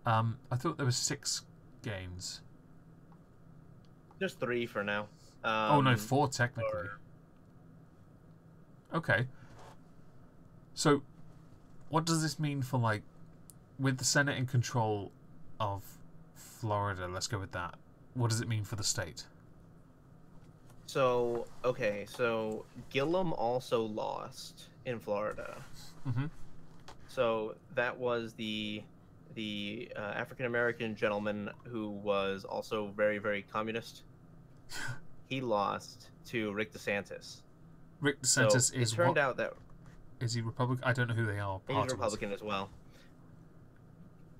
I thought there was 6 gains. Just 3 for now. Oh no, 4 technically. Okay. So, what does this mean for, like, with the Senate in control of Florida, let's go with that. What does it mean for the state? So, okay, so Gillum also lost in Florida. Mm-hmm. So that was the African American gentleman who was also very, very communist. He lost to Rick DeSantis. Rick DeSantis So is it turned what? out that Is he Republican? I don't know who they are. he's Republican as well.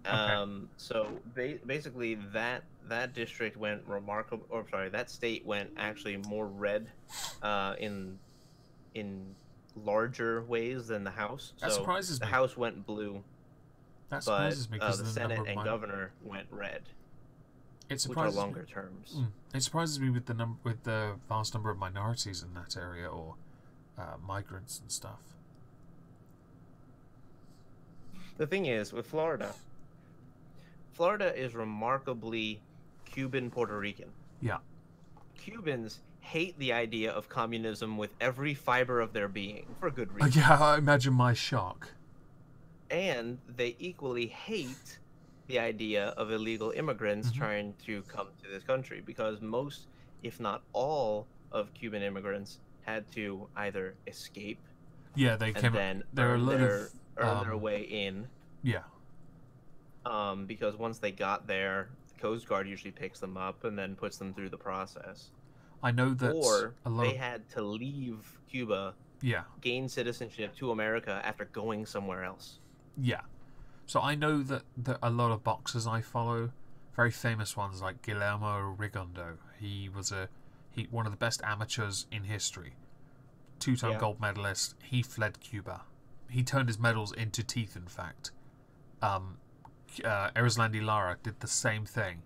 Okay. So basically, that district went remarkable, or sorry, that state went actually more red, in larger ways than the House. That So surprises the me. House went blue, That but surprises me because the the Senate number of and governor went red, It which are surprises me. longer terms. It surprises me with the vast number of minorities in that area, or migrants and stuff. The thing is, with Florida is remarkably Cuban Puerto Rican. Yeah. Cubans hate the idea of communism with every fiber of their being, for good reason. Yeah, I imagine my shock. And they equally hate the idea of illegal immigrants Mhm. trying to come to this country, because most, if not all, of Cuban immigrants had to either escape Yeah, they and came. then There are a earn lot their, of earn their way in. yeah. Because once they got there, the Coast Guard usually picks them up and then puts them through the process. I know that Or a lot they of had to leave Cuba, yeah. gain citizenship to America after going somewhere else. Yeah. So I know that a lot of boxers I follow, very famous ones like Guillermo Rigondo. He was one of the best amateurs in history. 2-time Yeah. gold medalist. He fled Cuba. He turned his medals into teeth, in fact. Erislandy Lara did the same thing.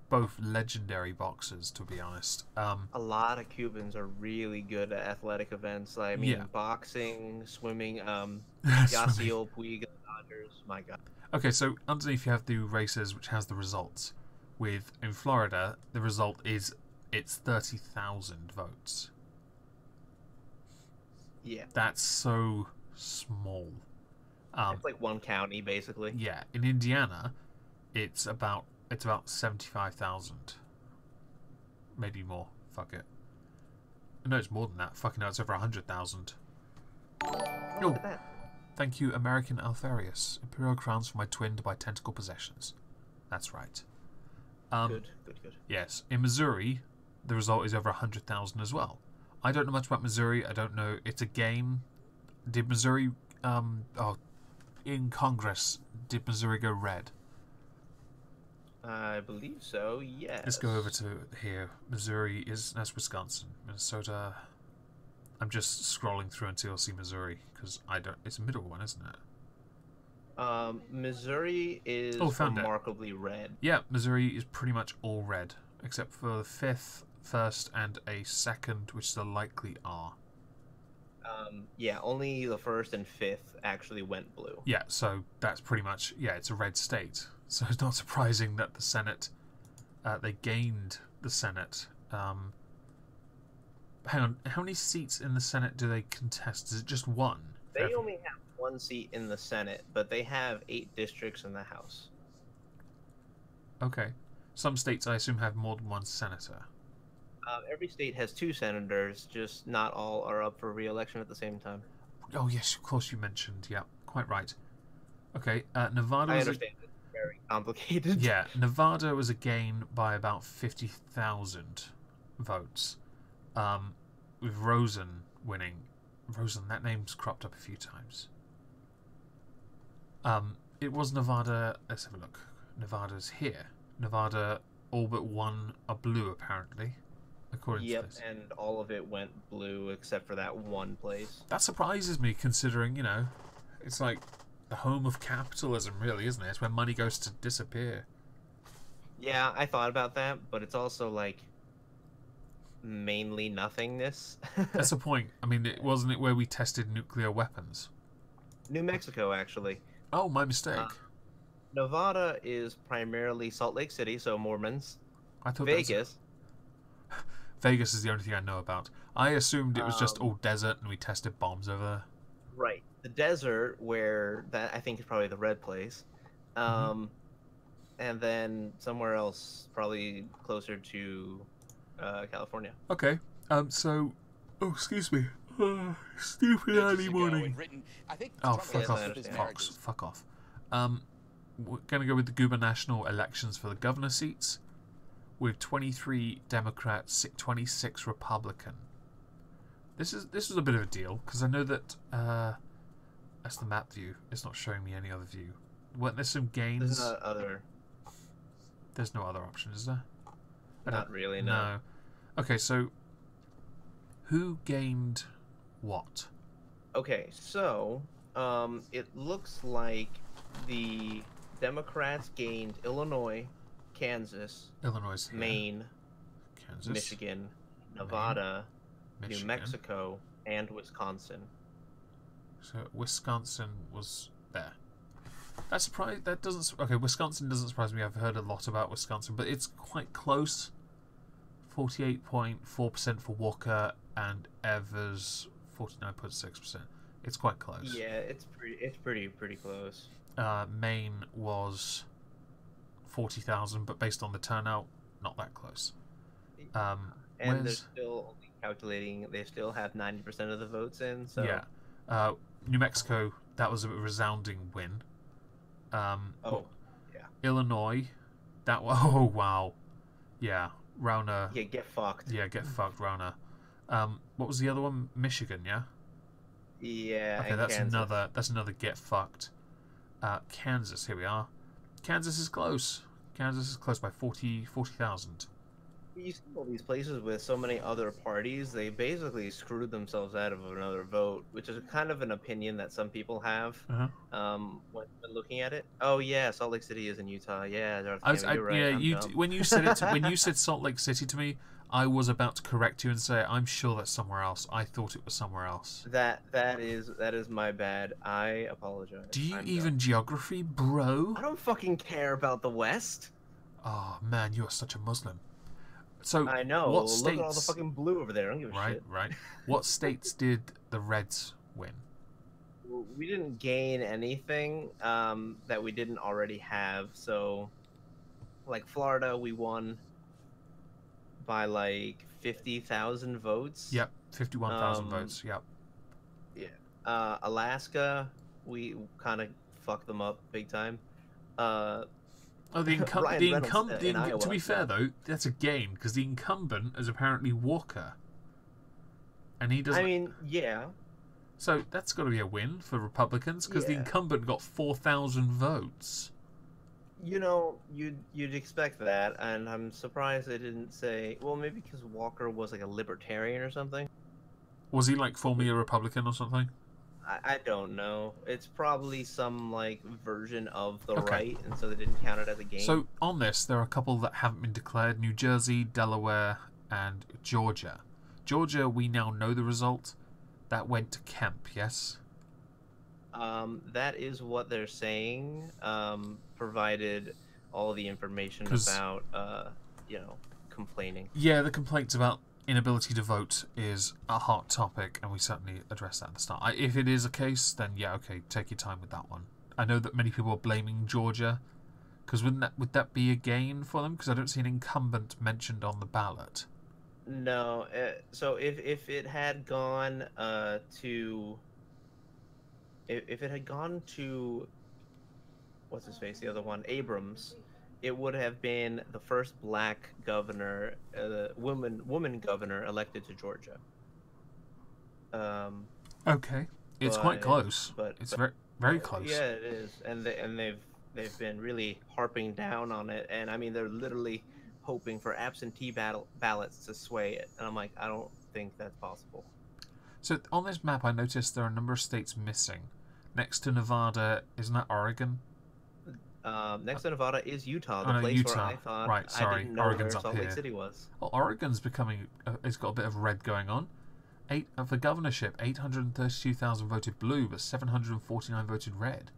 Both legendary boxers, to be honest. A lot of Cubans are really good at athletic events. I mean, Yeah. boxing, swimming. Swimming. Yasiel Puig, Dodgers. My God. Okay, so underneath you have the races, which has the results. With in Florida, the result is it's 30,000 votes. Yeah, That's so small. it's like one county basically. Yeah, in Indiana, it's about 75,000, maybe more. Fuck it. No, it's more than that. Fucking no, it's over 100,000. Look at that. Thank you, American Alfarius. Imperial crowns for my twinned by tentacle possessions. That's right. Good. Yes, in Missouri, the result is over 100,000 as well. I don't know much about Missouri. I don't know. It's a game. Did Missouri, in Congress, did Missouri go red? I believe so. Yes. Let's go over to here. Missouri that's Wisconsin. Minnesota. I'm just scrolling through until you'll see Missouri, because it's a middle one, isn't it? Missouri is found it. remarkably red. Yeah, Missouri is pretty much all red, except for the 5th, 1st, and a 2nd, which is a likely R. Yeah, only the 1st and 5th actually went blue. Yeah, so that's pretty much, it's a red state. So it's not surprising that the Senate, they gained the Senate. Hang on, how many seats in the Senate do they contest? Is it just one? They only have one seat in the Senate, but they have 8 districts in the House. Okay. Some states, I assume, have more than one senator. Every state has 2 senators, just not all are up for re-election at the same time. Oh, yes, of course you mentioned. Yeah, quite right. Okay, Nevada I was understand it's very complicated. Yeah, Nevada was a gain by about 50,000 votes, with Rosen winning. Rosen, that name's cropped up a few times. It was Nevada. Let's have a look. Nevada's here. Nevada all but one are blue, apparently, according to this. And all of it went blue except for that one place. That surprises me, considering, it's like the home of capitalism, really, isn't it? It's where money goes to disappear. Yeah, I thought about that, but it's also like mainly nothingness. That's the point. I mean, wasn't it where we tested nuclear weapons? New Mexico, actually. Oh, my Uh, mistake. Nevada is primarily Salt Lake City, so Mormons. I thought that's Vegas. Vegas is the only thing I know about. I assumed it was just Um, all desert and we tested bombs over there. right. The desert, where that I think is probably the red place. Hmm. Um, and then somewhere else, probably closer to California. Okay. So, oh, excuse me. Stupid early morning. Oh, fuck Yes, I off, understand. Fox. Fuck off. We're gonna go with the gubernatorial elections for the governor seats, with 23 Democrats, 26 Republican. This is a bit of a deal because I know that that's the map view. It's not showing me any other view. Weren't there some gains? There's no other option, is there? Not really, no. No. Okay, so who gained what? Okay, so it looks like the Democrats gained Illinois, Kansas, Illinois here. Maine, Kansas, Michigan, Nevada, Michigan. New Mexico, and Wisconsin. So Wisconsin was there. That surprised. That doesn't. Okay, Wisconsin doesn't surprise me. I've heard a lot about Wisconsin, but it's quite close. 48.4% for Walker and Evers 49.6%. It's quite close. Yeah, it's pretty close. Maine was 40,000, but based on the turnout, not that close. And they're still only calculating. They still have 90% of the votes in. So yeah, New Mexico, that was a resounding win. yeah. Illinois, that was oh wow, yeah, Rauner. Yeah, get fucked. Yeah, get fucked, Rauner. What was the other one? Michigan, yeah. Yeah. Okay, and that's Kansas. that's another get fucked. Kansas, here we are. Kansas is close. Kansas is close by 40,000. You see all these places with so many other parties, they basically screwed themselves out of another vote, which is kind of an opinion that some people have when looking at it. Oh yeah, Salt Lake City is in Utah. Yeah, you're right. Yeah, when you said it, when you said Salt Lake City to me, I was about to correct you and say I'm sure that's somewhere else. I thought it was somewhere else. That is my bad. I apologize. Do you even geography, bro? I don't fucking care about the West. Oh man, you are such a Muslim. So I know. What states? Look at all the fucking blue over there. I don't give a shit. Right. What states did the Reds win? We didn't gain anything that we didn't already have. So, like Florida, we won by like 50,000 votes. Yep, 51,000 votes. Yep. Yeah. Alaska, we kind of fucked them up big time. To be fair though, that's a gain because the incumbent is apparently Walker, and he doesn't. I mean, yeah. So that's got to be a win for Republicans because the incumbent got 4,000 votes. You know, you'd expect that, and I'm surprised they didn't say. Well, maybe because Walker was like a libertarian or something. Was he like formerly a Republican or something? I don't know. It's probably some like version of the right, and so they didn't count it as a game. So on this, there are a couple that haven't been declared: New Jersey, Delaware, and Georgia. Georgia, we now know the result. That went to Kemp, yes. That is what they're saying. Provided all the information about complaining. Yeah, the complaints about inability to vote is a hot topic, and we certainly addressed that at the start. If it is a case, then yeah, okay, take your time with that one. I know that many people are blaming Georgia, because would that be a gain for them? Because I don't see an incumbent mentioned on the ballot. No, so if it had gone to if it had gone to what's his face, the other one, Abrams, it would have been the first black governor, woman governor elected to Georgia. Okay, it's quite close. But it's very close. Yeah, it is, and they've been really harping down on it, and I mean they're literally hoping for absentee ballots to sway it, and I'm like, I don't think that's possible. So on this map, I noticed there are a number of states missing. Next to Nevada, isn't that Oregon? Next to Nevada is Utah, Oh the no, place where Utah. I thought Right, I sorry. didn't know Oregon's where up Salt Lake here. City was. Well, Oregon's becoming. It's got a bit of red going on. For governorship, 832,000 voted blue, but 749 voted red.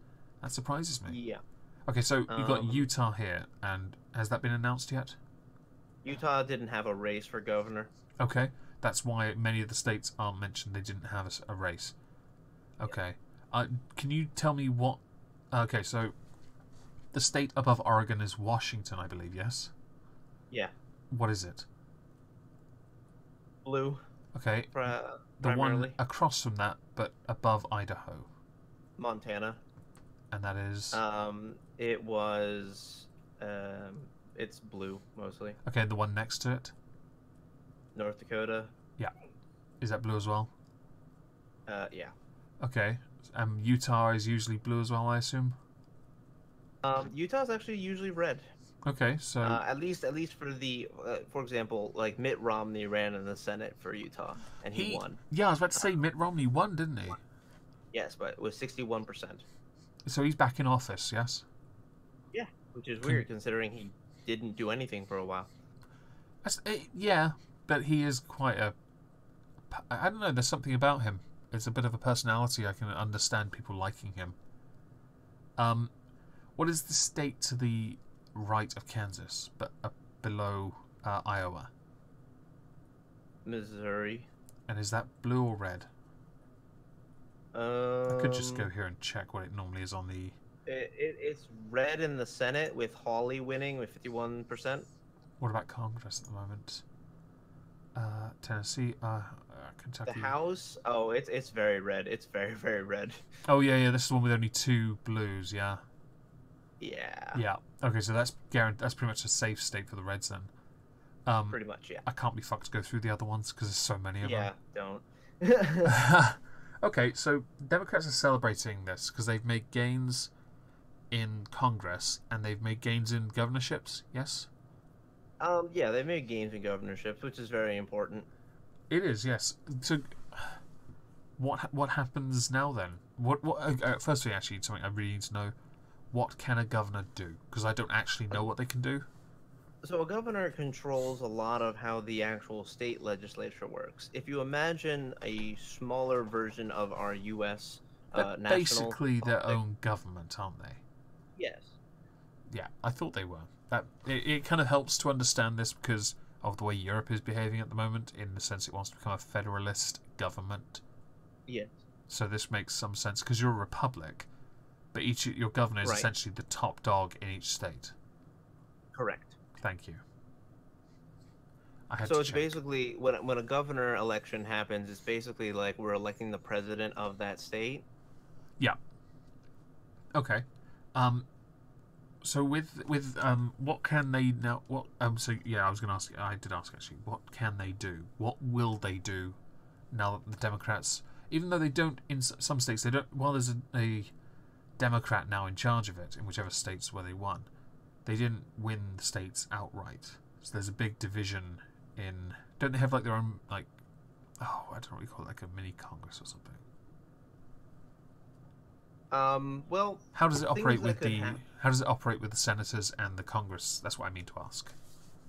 That surprises me. Yeah. Okay, so you've got Um, Utah here, and has that been announced yet? Utah didn't have a race for governor. Okay, that's why many of the states aren't mentioned. They didn't have a race. Okay, can you tell me what? Okay, so the state above Oregon is Washington, I believe. Yes. Yeah. What is it? Blue, Okay, the one primarily. across from that, but above Idaho, Montana. and that is It was, it's blue mostly. okay. The one next to it, North Dakota. yeah, is that blue as well? Yeah. Okay, Utah is usually blue as well, I assume. Utah's actually usually red. Okay, so At least for the, for example, like Mitt Romney ran in the Senate for Utah and he won. yeah, I was about to say Mitt Romney won, didn't he? Yes, but it was 61%. So he's back in office, yes. Yeah, which is weird considering he didn't do anything for a while. Yeah, but he is quite a. I don't know. There's something about him. It's a bit of a personality. I can understand people liking him. What is the state to the right of Kansas, but below Iowa? Missouri. And is that blue or red? I could just go Um, here and check what it normally is on the. it's red in the Senate with Hawley winning with 51%. What about Congress at the moment? Tennessee, Kentucky. The House, oh, it's very red. It's very, very red. Oh yeah. This is the one with only 2 blues. Yeah. Yeah. Yeah. Okay, so that's that's pretty much a safe state for the Reds then. Pretty much, yeah. I can't be fucked to go through the other ones because there's so many of Yeah, don't. them. Okay, so Democrats are celebrating this because they've made gains in Congress and they've made gains in governorships. Yes. Yeah, they made gains in governorships, which is very important. It is. Yes. So, what happens now then? Firstly, actually, something I really need to know. What can a governor do? Because I don't actually know what they can do. So a governor controls a lot of how the actual state legislature works. If you imagine a smaller version of our U.S. They're national basically their politics- own government, aren't they? Yes. Yeah, I thought they were. It kind of helps to understand this because of the way Europe is behaving at the moment, in the sense it wants to become a federalist government. Yes. So this makes some sense because you're a republic, but your governor is Right. essentially the top dog in each state. Correct. Thank you. I had So to it's check. basically when a governor election happens, it's basically like we're electing the president of that state. Yeah. Okay. So with what can they now? What so yeah, I was going to ask. I did ask actually. What can they do? What will they do now that the Democrats, even though they don't in some states, they don't. While there's a Democrat now in charge of it in whichever states where they won, they didn't win the states outright. So there's a big division in. Don't they have like their own like? Oh, I don't know what you call it, like a mini Congress or something. Well, How does it operate things that with could the? hap- How does it operate with the senators and the Congress? That's what I mean to ask.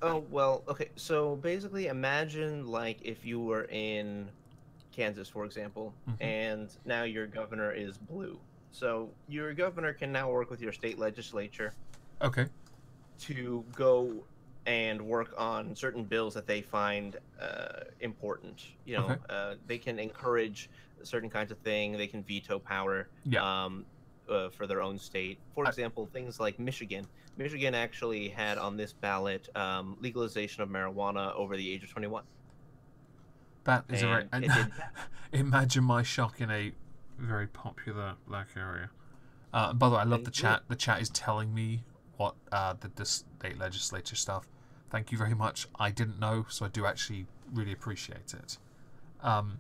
Oh, well, okay. So basically, imagine like if you were in Kansas, for example, Mhm. and now your governor is blue. So your governor can now work with your state legislature Okay. to go and work on certain bills that they find important. You know, Okay. they can encourage certain kinds of thing. They can veto power. Yeah. For their own state. For example, things like Michigan. Michigan actually had on this ballot legalization of marijuana over the age of 21. That is a very. And it did Imagine my shock in a very popular black area. By the way, I love the chat. The chat is telling me what the state legislature stuff. Thank you very much. I didn't know, so I do actually really appreciate it.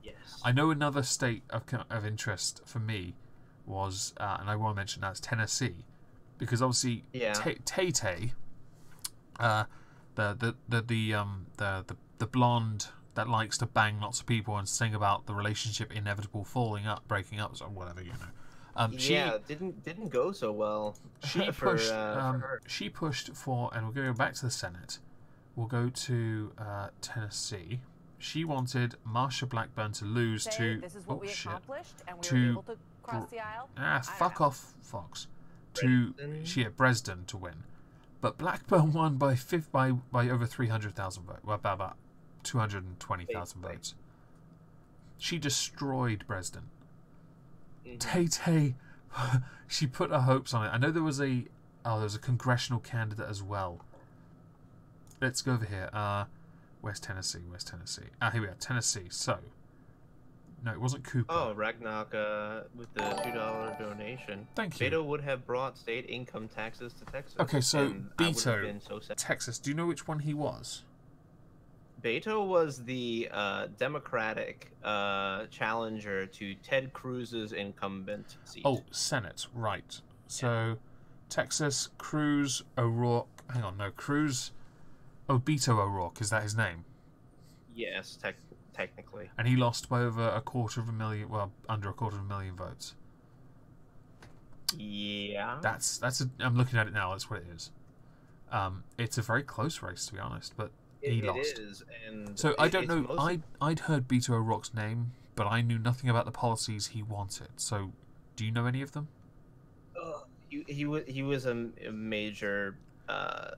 Yes. I know another state of interest for me was, and I want to mention that's Tennessee, because obviously Yeah. Tay-Tay, the blonde that likes to bang lots of people and sing about the relationship inevitable falling up, breaking up, or whatever, you know. Yeah, didn't go so well She for pushed. for her. She pushed for, and we're going to go back to the Senate. We'll go to Tennessee. She wanted Marsha Blackburn to lose to. This is what we accomplished, and we to were able to cross the aisle. Fuck off, Fox. Dresden? She had Dresden to win, but Blackburn won by over 300,000 votes. Well, about 220,000 votes. She destroyed Dresden. Tay, she put her hopes on it. I know there was a congressional candidate as well. Let's go over here. Where's Tennessee? Here we are, Tennessee. So, no, it wasn't Cooper. Oh, Ragnock with the $2 donation. Thank you. Beto would have brought state income taxes to Texas. Okay, so Beto, Texas. Do you know which one he was? Beto was the Democratic challenger to Ted Cruz's incumbent seat. Oh, Senate, right. So, Texas, Cruz, O'Rourke. Hang on, no, Cruz. Oh, Beto O'Rourke, is that his name? Yes, technically. And he lost by over 250,000, well, under 250,000 votes. Yeah. I'm looking at it now, that's what it is. It's a very close race, to be honest, but he lost. It is, and so I don't know, I'd heard Beto O'Rourke's name, but I knew nothing about the policies he wanted. So, do you know any of them? He was a major,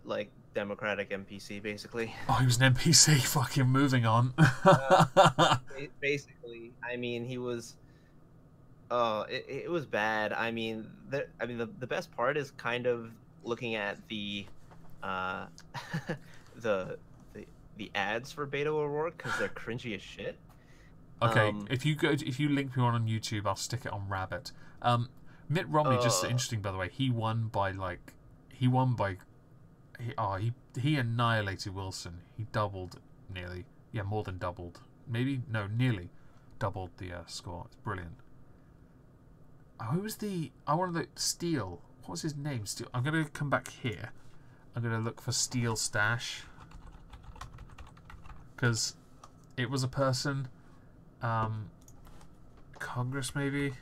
like, Democratic NPC, basically. Oh, he was an NPC. Fucking moving on. Basically, I mean, he was. Oh, it was bad. I mean, the best part is kind of looking at the ads for Beto O'Rourke because they're cringy as shit. Okay, if you link me on YouTube, I'll stick it on Rabbit. Mitt Romney, just interesting by the way. He annihilated Wilson. He doubled nearly. Yeah, more than doubled. Maybe nearly doubled the score. It's brilliant. Who was I wanted the Steele. What was his name? Steele. I'm gonna come back here. I'm gonna look for Steele Stash because it was a person. Congress maybe.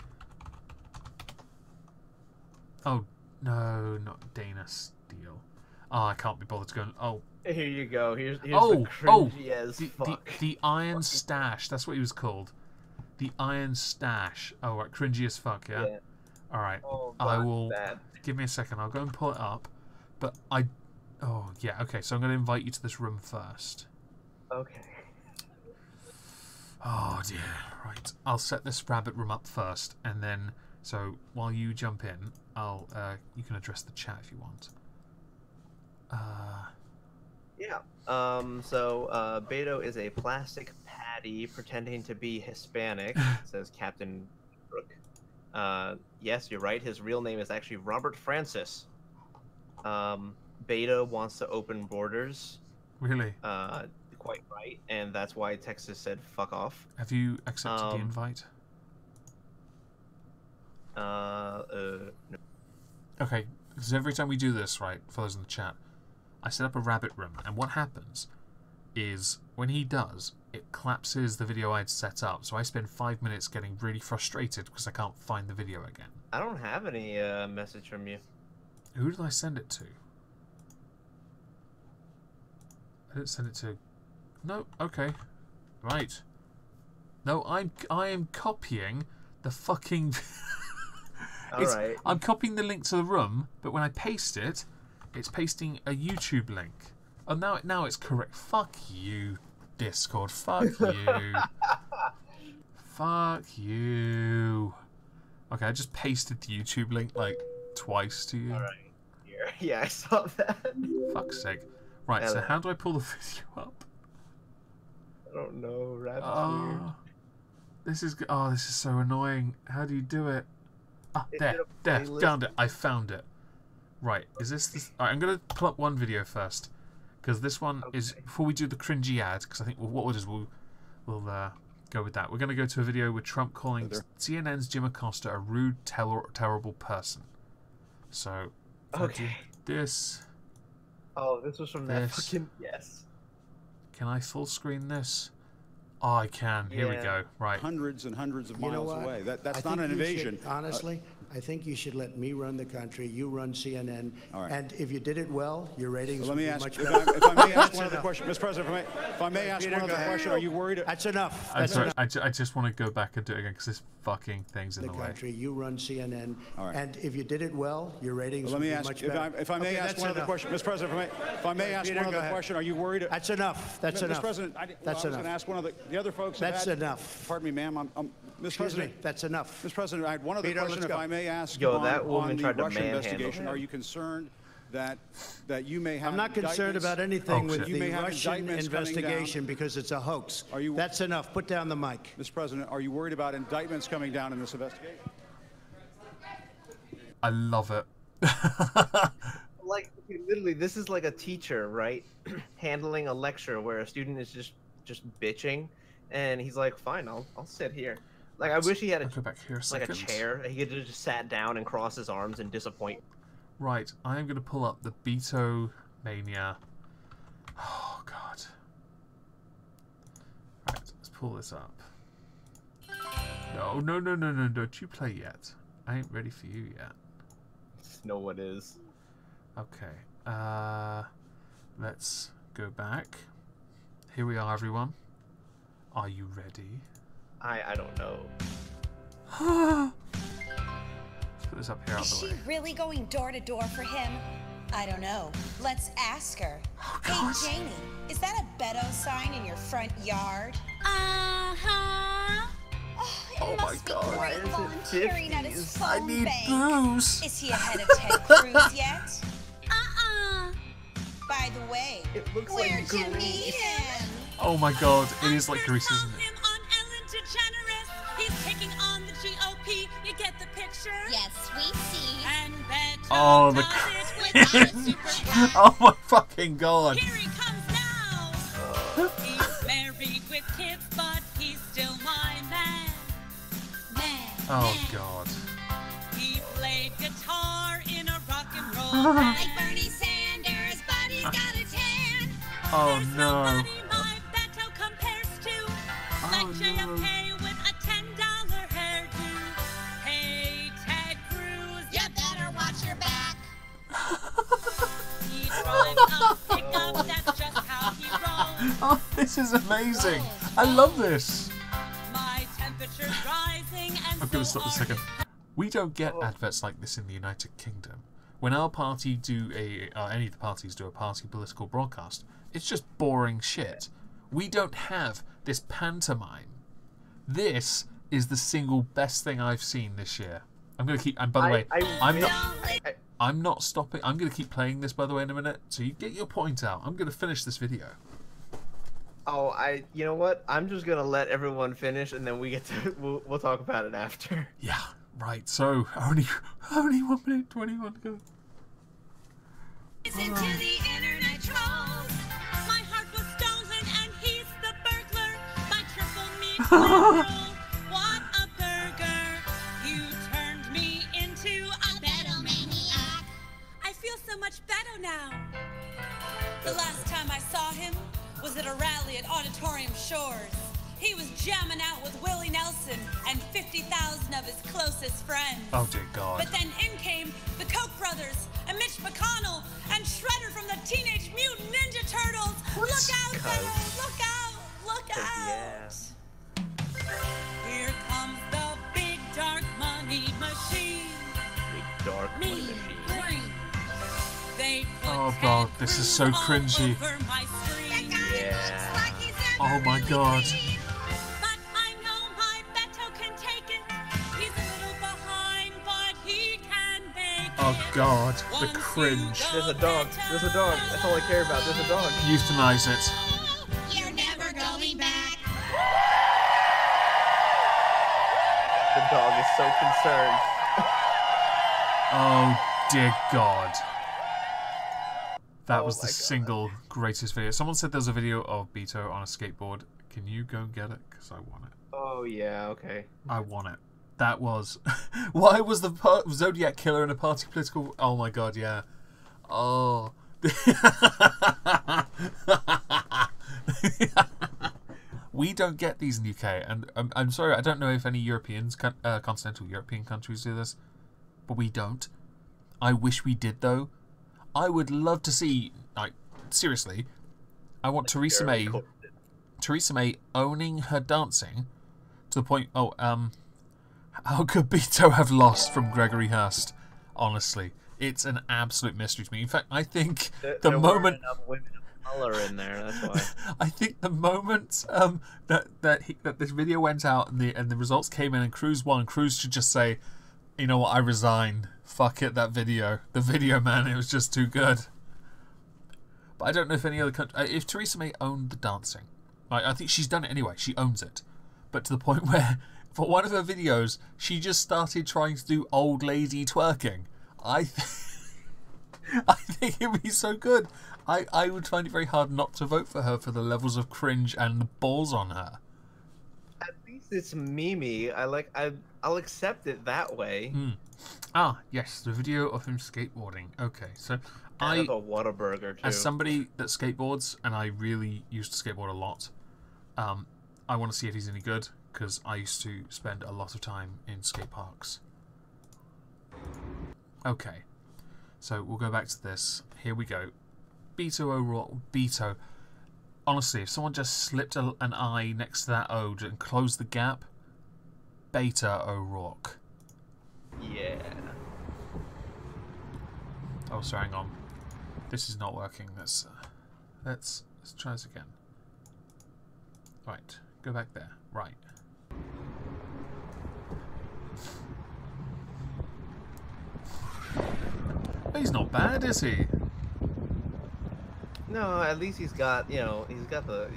Oh no, not Dana Steele. Oh, I can't be bothered to go. Oh, here you go. Here's the cringy as fuck. The Iron Stash. That's what he was called. The Iron Stash. Oh, right, cringy as fuck. Yeah. All right. Oh, I will. bad. Give me a second. I'll go and pull it up. But Oh yeah. Okay. So I'm going to invite you to this room first. Okay. Oh dear. Right. I'll set this rabbit room up first, and then while you jump in, you can address the chat if you want. Yeah. Beto is a plastic patty pretending to be Hispanic, says Captain Brooke. Yes, you're right. His real name is actually Robert Francis. Beto wants to open borders. Really? Quite right, and that's why Texas said fuck off. Have you accepted the invite? No. Okay, because every time we do this, right, for those in the chat, I set up a rabbit room, and what happens is when he does, it collapses the video I'd set up, so I spend 5 minutes getting really frustrated because I can't find the video again. I don't have any message from you. Who did I send it to? I didn't send it to... No, okay. Right. No, I am copying the fucking... Alright. I'm copying the link to the room, but when I paste it, it's pasting a YouTube link. Oh, now it's correct. Fuck you, Discord. Fuck you. Fuck you. Okay, I just pasted the YouTube link like twice to you. Alright. Yeah, I saw that. Fuck's sake. Right, so how do I pull the video up? I don't know. Rabbit's weird. This is so annoying. How do you do it? Ah, there, found it. I found it. Right, is this? Alright, I'm gonna pull up one video first, because this one is before we do the cringy ad. Because I think what we'll do is we'll go with that. We're gonna go to a video with Trump calling CNN's Jim Acosta a rude, terrible person. So, okay, this. Oh, this was from that fucking yes. Can I full screen this? Oh, I can. Here we Yeah. go. Right. hundreds and hundreds of You know miles what? away. That's I not think an you invasion. should, honestly, I think you should let me run the country. You run CNN. All right. And if you did it well, your ratings Let would me be ask, much if better. I may ask That's one other enough. question, Mr. President, if I may ask Peter, one go other ahead. question, are you worried? That's enough. I'm That's sorry. enough. I just want to go back and do it again because this fucking thing's in The the way. country. You run CNN. All right. And if you did it well, your ratings Let would me be ask, much if better. I may Okay, ask that's one other enough. question, Mr. President, if I may ask Peter, one go other ahead. question, are you worried? That's enough. That's Mr. enough. President, I That's was going enough. to ask one of the other folks. have That's had- enough. Pardon me, ma'am. Mr. Excuse President, me. That's enough. Mr. President, I had one other Peter, question, let's if go. I may ask. Yo, on, that woman on the tried to Russian manhandle investigation. him. Are you concerned that you may have? I'm not concerned indictments? about anything Oh, with shit. You the may have Russian indictments coming down. investigation because it's a hoax. Are you- That's enough. Put down the mic. Mr. President, are you worried about indictments coming down in this investigation? I love it. Like, literally, this is like a teacher, right? Handling a lecture where a student is just bitching, and he's like, "Fine, I'll sit here." Like, I wish he had I'll go back here a like a second. chair. He could have just sat down and crossed his arms in disappointment. Right, I am going to pull up the Beto Mania. Oh, God. Right, let's pull this up. No, no, no, no, no, don't you play yet. I ain't ready for you yet. No one is. Okay, let's go back. Here we are, everyone. Are you ready? I don't know. Let's put this up here out Is of the she way. really going door to door for him? I don't know. Let's ask her. Oh, Hey, God. Janie, is that a Beto sign in your front yard? Uh-huh. Oh, it Oh my must God. be Why great is it volunteering at his 50s? phone I need bank. booze. Is he ahead of Ted Cruz yet? Uh-uh. By the way, It looks where'd like you Grease. meet him? Oh my God, it is like I Grease, first isn't saw it? him on Ellen DeGeneres. He's taking on the GOP. You get the picture? Yes, we see. And Beto Oh, the does it without a super PAC. Oh my fucking God. Here he comes now. He's married with kids, but he's still my man. Man. Oh man. God. He played guitar in a rock and roll band. Like Bernie Sanders, but he's got a tan. Oh There's no. nobody my Beto compares to. Like Oh, JFK with a $10 hairdo. Hey, Ted Cruz, You better watch your back. he drives a pickup. That's just how he rolls. Oh, this is amazing. I love this. My temperature's rising, and I'm gonna so stop a are second. his We don't get adverts like this in the United Kingdom. When our party do any of the parties do a party political broadcast, it's just boring shit. We don't have this pantomime. This is the single best thing I've seen this year. I'm gonna keep. And by the way, I'm not stopping. I'm gonna keep playing this. By the way, in a minute. So you get your point out. I'm gonna finish this video. Oh, you know what? I'm just gonna let everyone finish, and then we get to we'll talk about it after. Yeah. Right. So only 1 minute 21 to go. Listen to the internet trolls. My heart was stolen and he's the burglar. My triple meat roll. What a burger. You turned me into a Beto maniac. I feel so much better now. The last time I saw him was at a rally at Auditorium Shores. He was jamming out with Willie Nelson and 50,000 of his closest friends. Oh dear God. But then in came the Koch brothers and Mitch McConnell and Shredder from the Teenage Mutant Ninja Turtles. Look out, fellas! Look out! Look out! Here comes the big dark money machine. Big dark Me, machine. green. They put Oh, God, Ted this is Cruz so all cringy. over my screen. Yeah. Oh my God. But I know my Beto can take it. He's a little behind, but he can make Oh it. God. The Once you cringe. go There's a dog. There's a dog. That's all I care about. There's a dog. Euthanize it. You're never going back. The dog is so concerned. Oh dear God. That Oh was the my God. single greatest video. Someone said there's a video of Beto on a skateboard. Can you go and get it? Because I want it. Oh yeah. Okay. I want it. That was... Why was the Zodiac Killer in a party political... Oh my God, yeah. Oh. We don't get these in the UK, and I'm sorry, I don't know if any Europeans, continental European countries do this, but we don't. I wish we did, though. I would love to see, like, seriously, I want Theresa May owning her dancing to the point, how could Beto have lost from Gregory Hurst? Honestly, it's an absolute mystery to me. In fact, I think the moment women of color in there, that's why. I think the moment that this video went out and the results came in and Cruz won, Cruz should just say, you know what, I resign. Fuck it, the video, man, it was just too good. But I don't know if any other country, if Theresa May owned the dancing, I think she's done it anyway. She owns it, but to the point where for one of her videos, she just started trying to do old lady twerking. I think it would be so good. I would find it very hard not to vote for her for the levels of cringe and the balls on her. At least it's Mimi. I'll accept it that way. Ah, yes, the video of him skateboarding. Okay, so I have a Whataburger too. as somebody that skateboards, and I really used to skateboard a lot, I want to see if he's any good, because I used to spend a lot of time in skate parks. Okay, so we'll go back to this. Here we go. Beto O'Rourke. Beto. Honestly, if someone just slipped an I next to that O and closed the gap, Beto O'Rourke. Yeah. Oh, sorry, hang on. This is not working. Let's try this again. Right, go back there. Right. He's not bad, is he? No, at least he's got, he's got the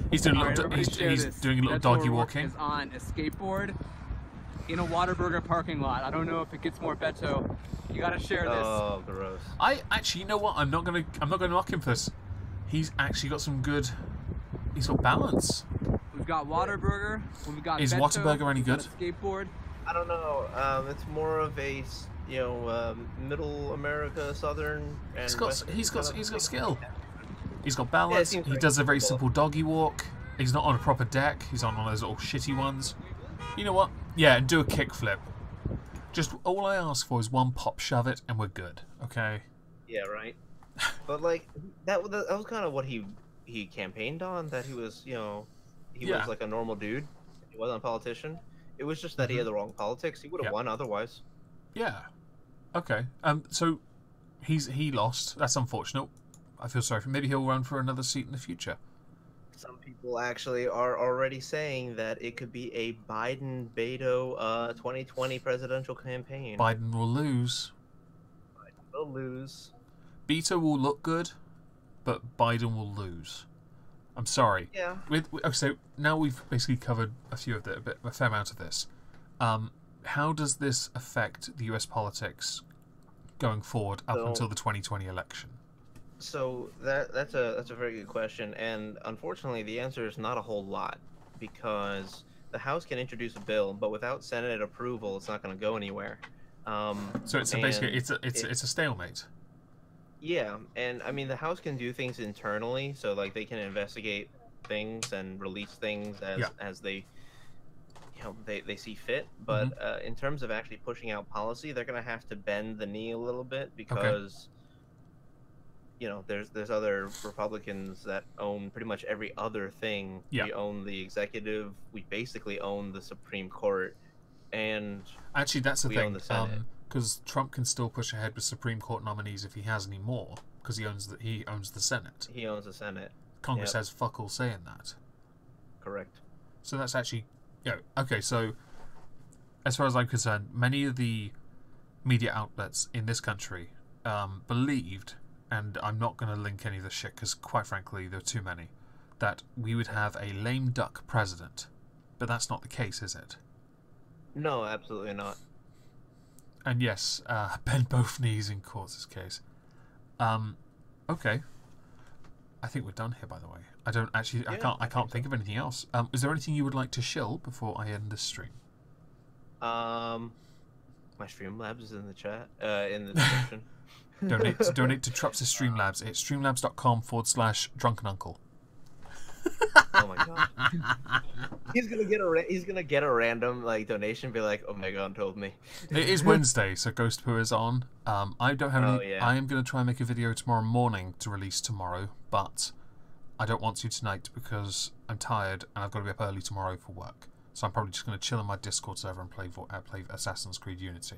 He's doing a Alright, little, everybody share he's this. doing a little Beto doggy O'Rourke walking. is on a skateboard in a Whataburger parking lot. I don't know if it gets more Beto. You gotta share this. Oh, gross. I actually, you know what? I'm not gonna knock him for this. He's actually got some good. He's got balance. We've got Whataburger. We've got Is Beto, Whataburger any we've got good? a skateboard. I don't know. It's more of a, middle America, southern, and He's got western he's got kind of thing. skill. He's got balance. seems He like does a very cool. simple doggy walk. He's not on a proper deck. He's on one of those little shitty ones. You know what? Yeah, and do a kickflip. Just all I ask for is one pop shove it, and we're good. Okay. Yeah, right. But like that was kind of what he campaigned on. That he was, he Yeah. was like a normal dude. He wasn't a politician. It was just that he had the wrong politics. He would have Yeah. won otherwise. Yeah. Okay. So he lost. That's unfortunate. I feel sorry for him. Maybe he'll run for another seat in the future. Some people actually are already saying that it could be a Biden-Beto 2020 presidential campaign. Biden will lose. Biden will lose. Beto will look good, but Biden will lose. I'm sorry. Yeah. Okay, so now we've basically covered a fair amount of this. How does this affect the U.S. politics going forward up until the 2020 election? So that's a very good question, and unfortunately, the answer is not a whole lot, because the House can introduce a bill, but without Senate approval, it's not going to go anywhere. So basically it's a stalemate. Yeah, and I mean the House can do things internally, so like they can investigate things and release things as they they see fit. But in terms of actually pushing out policy, they're going to have to bend the knee a little bit, because there's other Republicans that own pretty much every other thing. Yeah. We own the executive. We basically own the Supreme Court, and Actually, that's the we own thing. the Senate. Because Trump can still push ahead with Supreme Court nominees if he has any more, because he owns the Senate. He owns the Senate. Congress Yep. has fuck all say in that. Correct. So that's actually, okay. So as far as I'm concerned, many of the media outlets in this country believed, and I'm not going to link any of this shit because, quite frankly, there are too many, that we would have a lame duck president. But that's not the case, is it? No, absolutely not. And yes, bend both knees in Quartz's case. Okay. I think we're done here, by the way. I can't think of anything else. Is there anything you would like to shill before I end this stream? My Streamlabs is in the chat, in the description. Donate to Trups' Streamlabs. It's streamlabs.com/drunkenuncle. Oh my god. He's gonna get a random like donation, be like, Omegon told me. It is Wednesday, so Ghost Poo is on. I don't have any. Oh, yeah. I am going to try and make a video tomorrow morning to release tomorrow, but I don't want to tonight because I'm tired and I've got to be up early tomorrow for work. So I'm probably just going to chill on my Discord server and play Assassin's Creed Unity.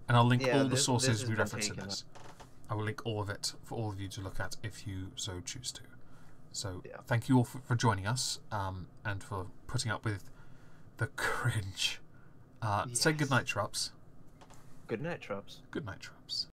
And I'll link all the sources we reference in this. I will link all of it for all of you to look at if you so choose to. So thank you all for joining us and for putting up with the cringe. Say goodnight, Trups. Good night, Trups. Good night, Trups.